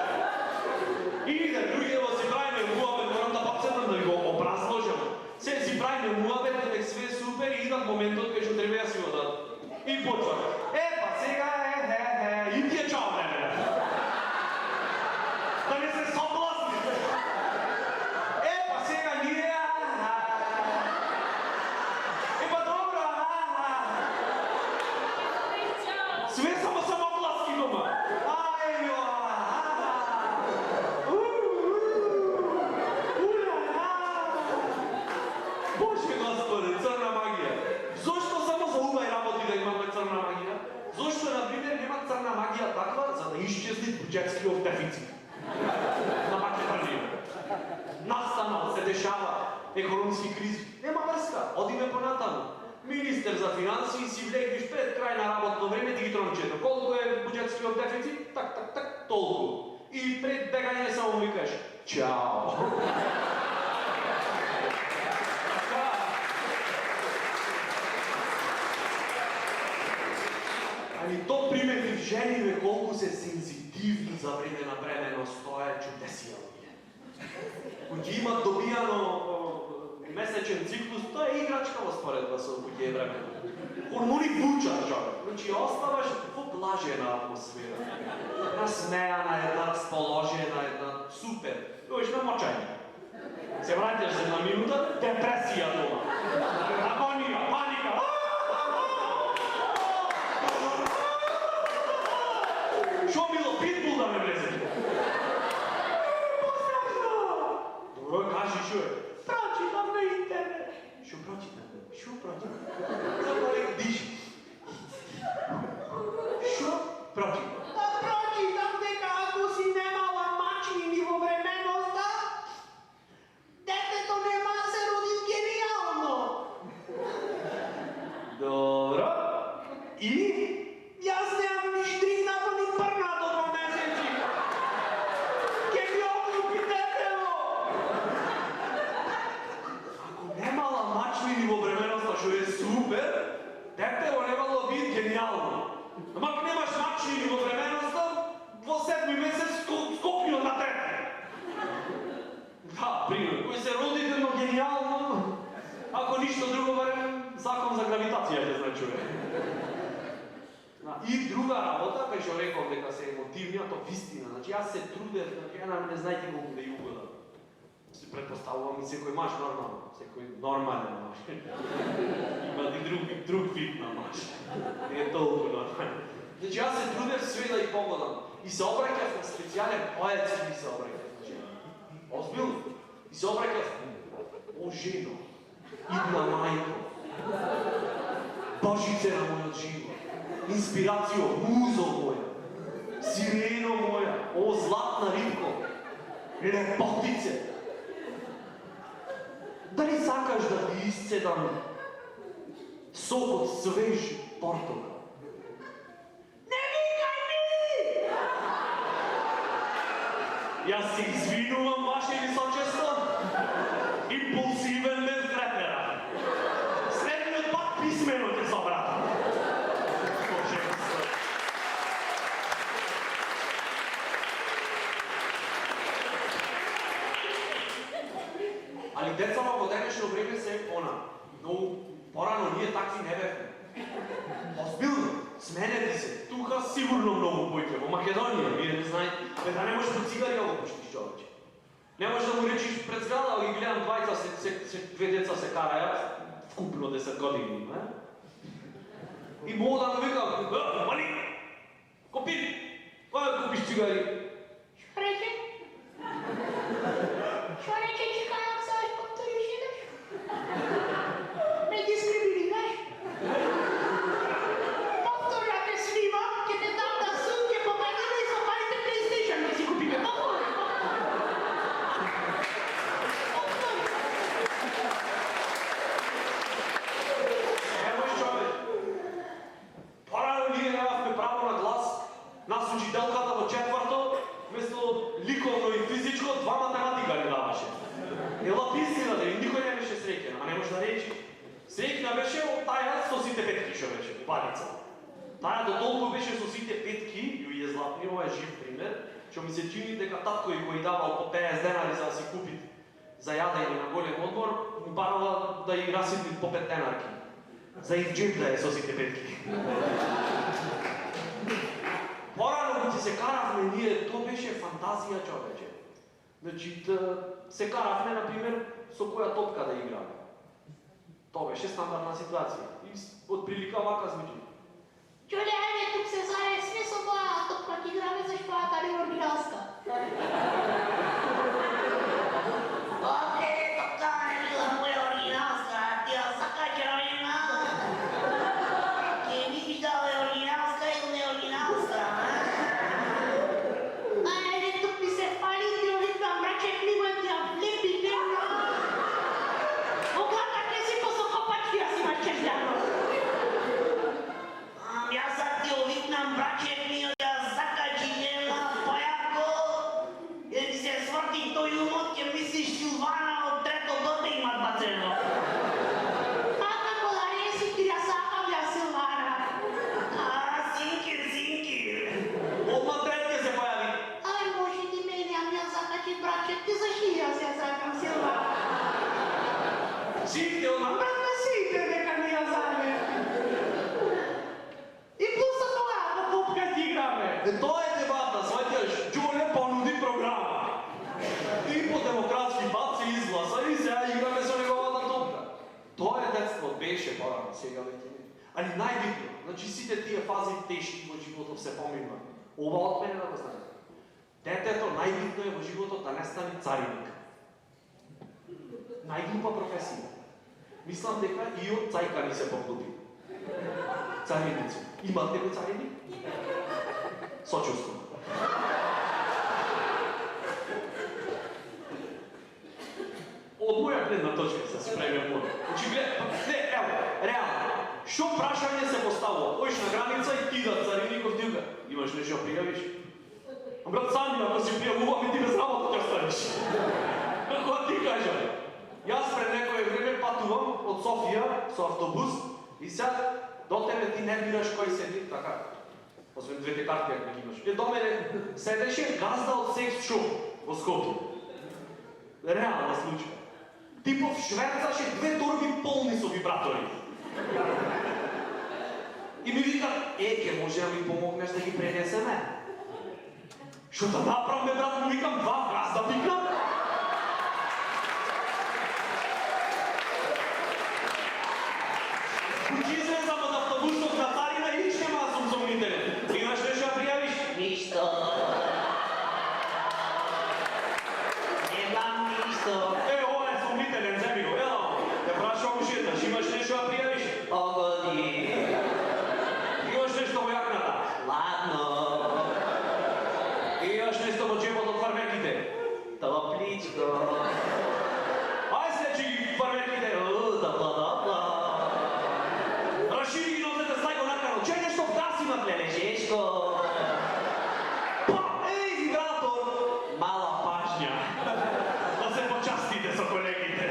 A: Иде, другиево си правиме муабет, морам да пацетам да ви го образложам. Се си правиме муабет, дека све супер и идат моментот кај што треба да си го дадат. И почва. Па сега и ти е чао време. Да не се соблазните. Па сега ние. Па добро. Све само самогласки дома. Боже Господе, црна магија. Зошто само за ова работи да имаме црна магија? Зошто, например, нема црна магија таква, за да исчезни буџетскиот дефицит? На Македонија. Настанал, се дешава, економски кризи. Нема врска, одиме понатаму. Министер за финансии си влегнеш пред крај на работно време дигитрончето. Колку е буџетскиот дефицит? Так, толку. И пред бегање само викаш чао. Ами то приметив жениве колку се сензитивни за време на бременост, тоа е чудесија. Кој имат добијано месечен циклус, тоа е играчка во споредба со кој е време. Хормони бучат, човек. Значи, оставаш во блажена атмосфера. Насмеяна една, расположена една, супер. Дојш на мочање. Се враќаш за една минута, депресија дома. Агонија, паника. Шо било питбул да ме влезе? Добро, кажи шо е. Прочитам на интернет. Шо прочитам? Шо прочитам? Запали, диши. Шо прочитам?
C: Да прочитам дека ако си немала мачнини во временоста, детето нема да се роди генијално.
A: Добро. И?
C: Јас немам ни штригнато ни прнато 2 месеци. Ке ми оглупи детево.
A: Ако немала мачнини во временоста, што е супер, детево немало да биде генијално. Ама ако немаш мачнини во временоста, во 7-ми месец скопио на дете. Да, пример, кој се роди едно генијално, ако ништо друго, барем закон за гравитација ќе значува. И друга работа, кај што реков дека се емотивни, а то вистина. Значи, јас се трудев, не знаете колку да ја угодам. Се предпоставувам и секој маж нормално, секој нормален маж. Има и друг вид на маж. Не е толку нормален. Значи, јас се трудев све да ја погодам. И се обраќав на специјален поетски ми се обраќав. Значи, озбилно. И се обраќав, о жено, идна мајко, Божице на мојот живот, инспирацијо, музо моја, сирено моја, о златна рибко, лепотице. Дали сакаш да ти исцедам сок од свеж портокал?
C: Не викај ми!
A: Јас се извинувам, ваше височество. Импулсивен ме втретера. Следниот пат писмено ќе се обратам. Али децава во денешно време се она. Многу порано ние такви не бевме. Озбилно, сменете се. Тука сигурно многу појќе. Во Македонија, вие не знаете, да не можеш по цигари да го пуштиш човече. Не можеш да му речиш пред зграда, ги гледам двајца, две деца се карајат, вкупно 10 години, не? И мога да му викам, мали, купи, кој да купиш цигари?
C: Што рече? Што рече, чекајам се, аж повториш еднаш? Не дискриминираш? Повторате свима, ќе те дам да суд, ќе помагаме и запалите PlayStation, да си купиме. Повтори!
A: Немој човек. Порано ние немавме право на глас. Нас учителката во четврто, вместо ликовно и физичко, 2 математика ни даваше. Ела писина да и никој не беше среќен, ама не може да речи. Среќна беше од таја со сите петки што беше, палица. Таја до толку беше со сите петки, ju е златни, ова е жив пример, што ми се чини дека татко и кој давал по 50 денари за да си купи за јадење на голем одмор, му барала да и расипни по 5 денарки. За и джип да е со сите петки. Порано кога се каравме ние, тоа беше фантазија човече. Значи, да се каравме, например, со која топка да играме. Тоа беше стандардна ситуација. И од прилика вака звучи.
C: Ѓоле, ајде, тук се заре све со моја топка, ќе играме за шпаата ли оригиналска. Оке, топка не била моја оригиналска, ти ја закаќа оригинал. Ке мислиш да е оригиналска или не оригиналска, а? Ајде, тук ми се фали, ти ја викам, браче, климат ја влепи, нема. Оглата ке си посокопачки, ја си имаш чешљано. Јас за ти ја викнам, браче, ми ја закачи, нема, појако.
A: Тоа е дебата, сваќаш, Џоле понуди програма. И по демократски пат се изгласа и сега играме со неговата топка. Тоа е детство, беше порано, сега веќе не. Али најбитно, значи сите тие фази тешки во животот се поминува. Ова од мене да го знаете. Детето најбитно е во животот да не стане цариник. Најглупа професија. Мислам дека и од цајка ни се поглупи. Цариници. Имате ли цариник? Сочувствам. Од моја гледна точка се спремем моја. Значи, ево, реално, што прашање се поставува? Оиш на граница и ти да цариников тилга. Имаш нешто пријавиш? Брат, сами ако си пријавувам и ти без работа ќе останеш. Кога ти кажа? Јас пред некој време патувам од Софија со автобус и сега до тебе ти не бираш кој седи, така. Освен двете карти ако ги имаш. И до мене седеше газда од секс шоп во Скопје. Реална случка. Типов шверцаше 2 торби полни со вибратори. И ми вика, ке може да ми помогнеш да ги пренесеме? Што да направме, брат, му викам, 2 газда пикнам? Кучи излезам од автобусот на Царина и ниш нема да сум сомнителен. Имаш нешто да пријавиш?
C: Ништо. Немам ништо.
A: Ова е сомнителен, земи го, ело. Те прашувам уште еднаш, имаш нешто да пријавиш?
C: Погоди.
A: Имаш нешто во јакната?
C: Ладно.
A: Имаш нешто во џебот од фармерките?
C: Топличко.
A: Ај се ги фармерките.
C: Топло.
A: Рашири ги нозете, стај го накаро. Че нешто вгаси на плеле?
C: Чешко.
A: Па, вибратор.
C: Мала пажња.
A: Да се почастите со колегите.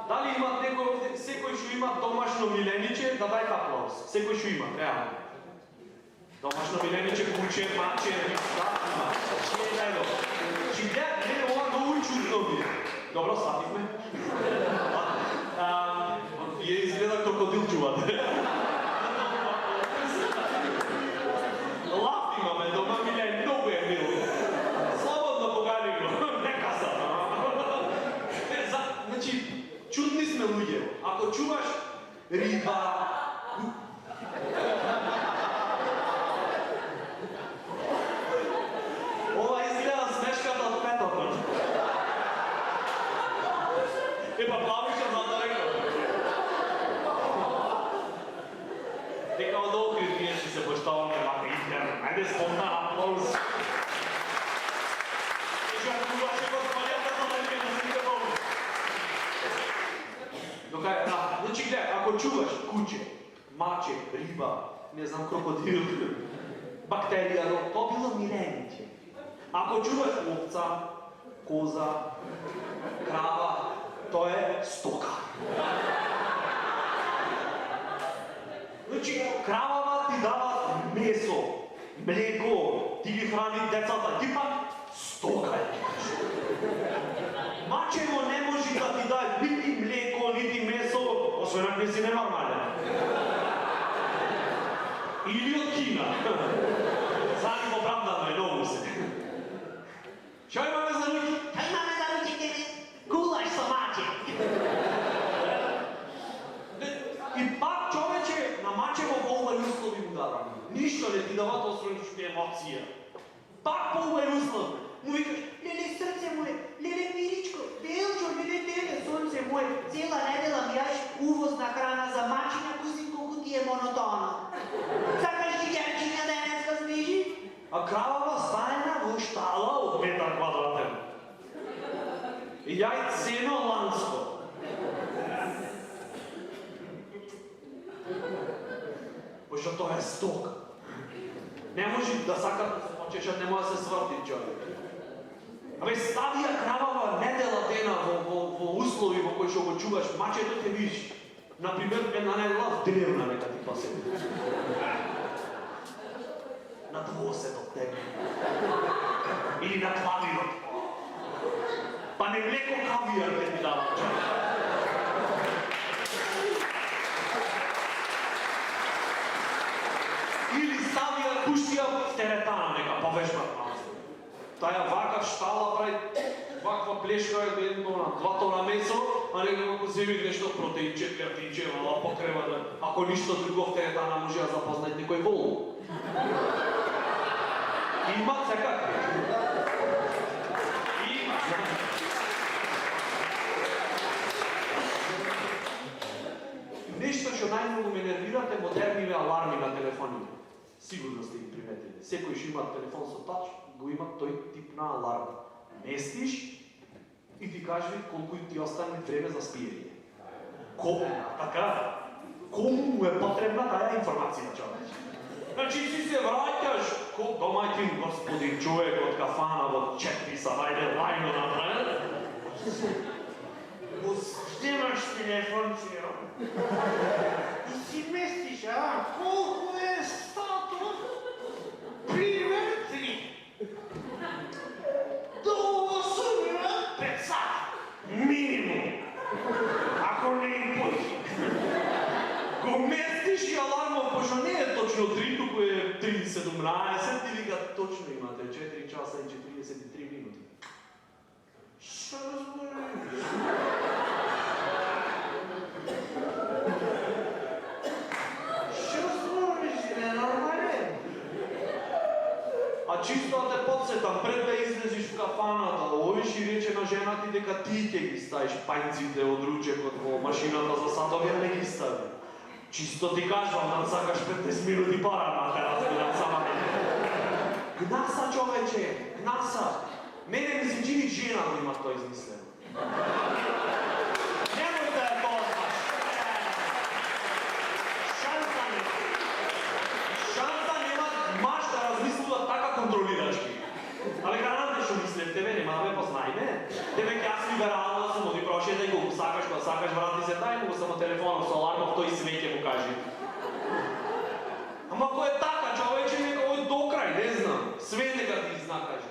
A: Дали имат некој овде, секој што има домашно милениче, да дајте аплауз. Секој што има, реално. Домашно милениче, куче, маче, да, има. Што е најдо? Чи гледат, не, ова многу чудно ми. Добро, свативме. Вие изгледа крокодил чувате. Лав имаме, дома милен, многу е мил. Слободно погани го, не казам. Значи, чудни сме луѓе. Ако чуваш риба, ова изгледа смешката од петото. Епа плавиша за да рекам. Дека од окри ние ще се поштаваме вака интерно. Ајде спонтан аплауз. Жартуваше господјата за да не се болни. Дока, да, значи гледа, ако чуваш куче, маче, риба, не знам, крокодил, бактерија, то било милениче. Ако чуваш овца, коза, крава, тоа е стока. Значи, кравава ти дава месо, млеко, ти ги храни децата, ти пак стока е. Мачево не може да ти даде нити млеко, нити месо, освен ако не си ненормален. Или од Кина. Сами оправдано е, ново се. Што имаме за руки?
C: Šta imame za ručike? Gulaš sa mače.
A: И пак човече на мачево по-убави услови му дадам. Ништо не ти дава тоа срочни емоција. Пак по-убави услови. Му викаш,
C: Lele srce moje, lele Miričko, Delčo, lele sonce moje, cela nedela mi jaš uvozna hrana za mačinja, pustím koliko ti je monotono. Sakaš ti ďarčinja da je dneska sniži?
A: а кравава стајна во штала од метар квадратен. И јајцено ланско. Пошто тоа е стока. Не може да сакат да се почешат, не може да се сврти човек. Абе, ставија кравава недела дена во услови во кои што го чуваш, мачето те видиш. Например, една недела в древна нека ти пасе. На двосет од тебе. Или на клавирот. Па не млеко кавијар ќе ти дава чак. Или ставија кушија в теретана нека повежбат малце. Таја вака штала прави ваква плешка е едно на 2 тона месо, а нека ако земи нешто протеинче, картинче, мала покрева да ако ништо друго в теретана може да запознаат некој вол. Има секакви. Има. Нешто што најмногу ме нервират е модерниве аларми на телефоните. Сигурно сте ги приметили. Секој што има телефон со тач, го има тој тип на аларм. Местиш и ти кажи колку ти остане време за спиење. Така, кому му е потребна таа информација, човече? Значи си се враќаш ко домаќин господин човек од кафана во 4 сата, ајде лајно направи.
C: Го снимаш телефончио и си местиш, колку е статот? Пример 3. До 8 сати.
A: Минимум. Ако не и повеќе. Го местиш и алармот, пошто не е точно 3, туку е 3:17 и вика точно имате 4 часа и 43 минути.
C: Што разборуваш? Што збориш, не нормален?
A: А чисто да те подсетам, пред да излезиш в кафаната, овиш и рече на жена ти дека ти ќе ги ставиш пајнците од ручекот во машината за садовија, не ги стави. Чисто ти кажувам, да сакаш 15 минути по-рано, да разбирам сама мене. Гнаса, човече, гнаса. Мене ми се чини жена да има тоа измислено. Немој да ја познаш. Шанса нема. Шанса нема маж да размислува така контролирачки. Але гарантно што мислев, тебе нема да ме познајме. Тебе ќе аз либерално да сум оди прошетай колку сакаш, кога сакаш врати се тај, му само телефонов со алармов, тој све ќе му кажи. Ама кој е така, човече, нека оди до крај, не знам. Све нека ти зна кажи.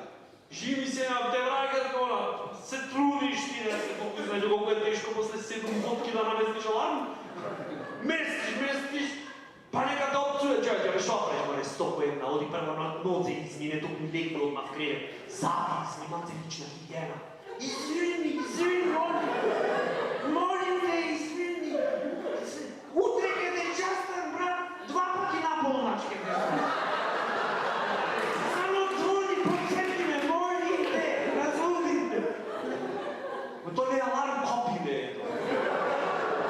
A: Живи се на те враќат кола, се трудиш ти да се колку знаеш колку е тешко после 7 водки да наместиш аларм. Местиш, па нека да опцуе човече, бе шо правиш, бе, стопо една, оди прво на нозе измине, тук ми легне одмah в кревет. Зади, снимате лична хигиена.
C: Извини, молим те, извини. Утре ќе те частам, брат, 2 пати на полнач ќе те стане. Само звони, подсети ме, молим те, разумни те.
A: Но тоа не е аларм, копи бе, ето.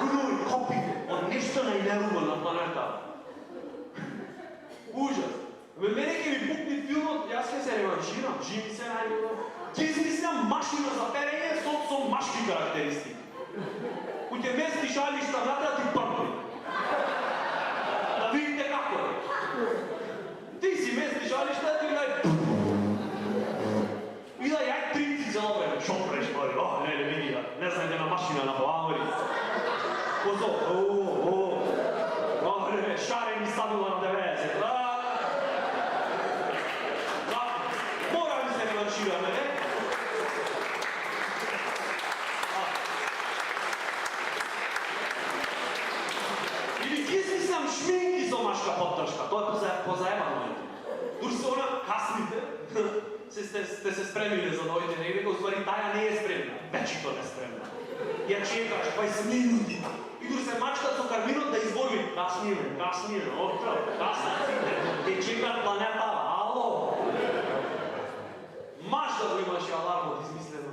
A: Гној, копи бе, од нешто најнерува на планета. Ужас. Мене ќе ми пукни филмот, јас ќе се реванширам, живи се најдобро. Ќе измислям машина за перење со машки карактеристики. Кој ќе местиш алишта внатре да ти пърпи. Да видите како е. Ти си местиш алишта да ти дај и да јај трици цело време. Шо преш, бори? О, не види, не знам една машина на поамори. Козо, не, шаре ми ставила на 90. Мора ли се реваншираме, не? Или ги смислям шминки со машка поддршка, тоа е позаемано. Дур се она касните, сте се спремиле за дојде негде, кој ствари таја не е спремна, вечито не спремна. Ја чекаш 20 минути. И дур се мачкат со карминот да изворби. Касниме, отро, каснаците, те чекат планета, ало. Маш да го имаш алармот измислено.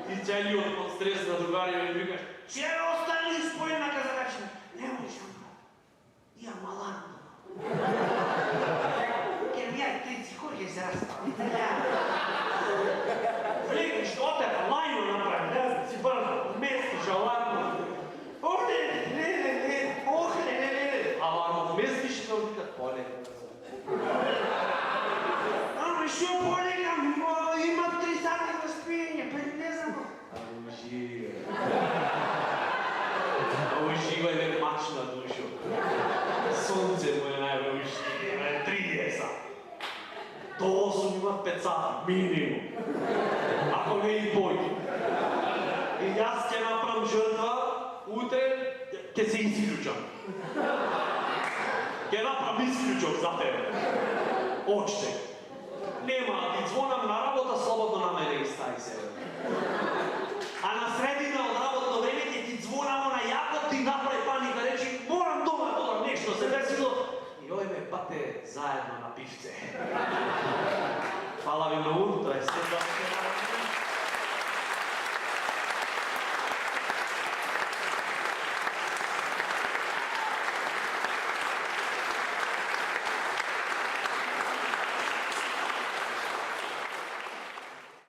A: Ти целиот под стрес на другари и викаш,
C: Ќе остани спојена казагачина. Немој шампа. Имам аларм. Ќе ми јај 30 кој ќе се растави.
A: влегнеш до тебе, лајно направи, да си бързо, вместиш алармот. Алармот вместиш и да отидат по-леко.
C: Ама шо по-лека, има 3 сати за спиење, па не знам.
A: Уживај ме мачна душо. Сонце му е најбе уживај, 30. До 8 на 5 сати, минимум. Ако не и појде. И јас ќе направам жртва, утре ќе се исклучам. Ќе направам исклучок за тебе. Очте. Нема, ти звонам на работа, слободно на мене и стаи себе. А на средина од работно време ќе ти звонам на Јаков, ти направи паника, речи, морам дома, нешто се десило. И ој ме пате заедно на пивце.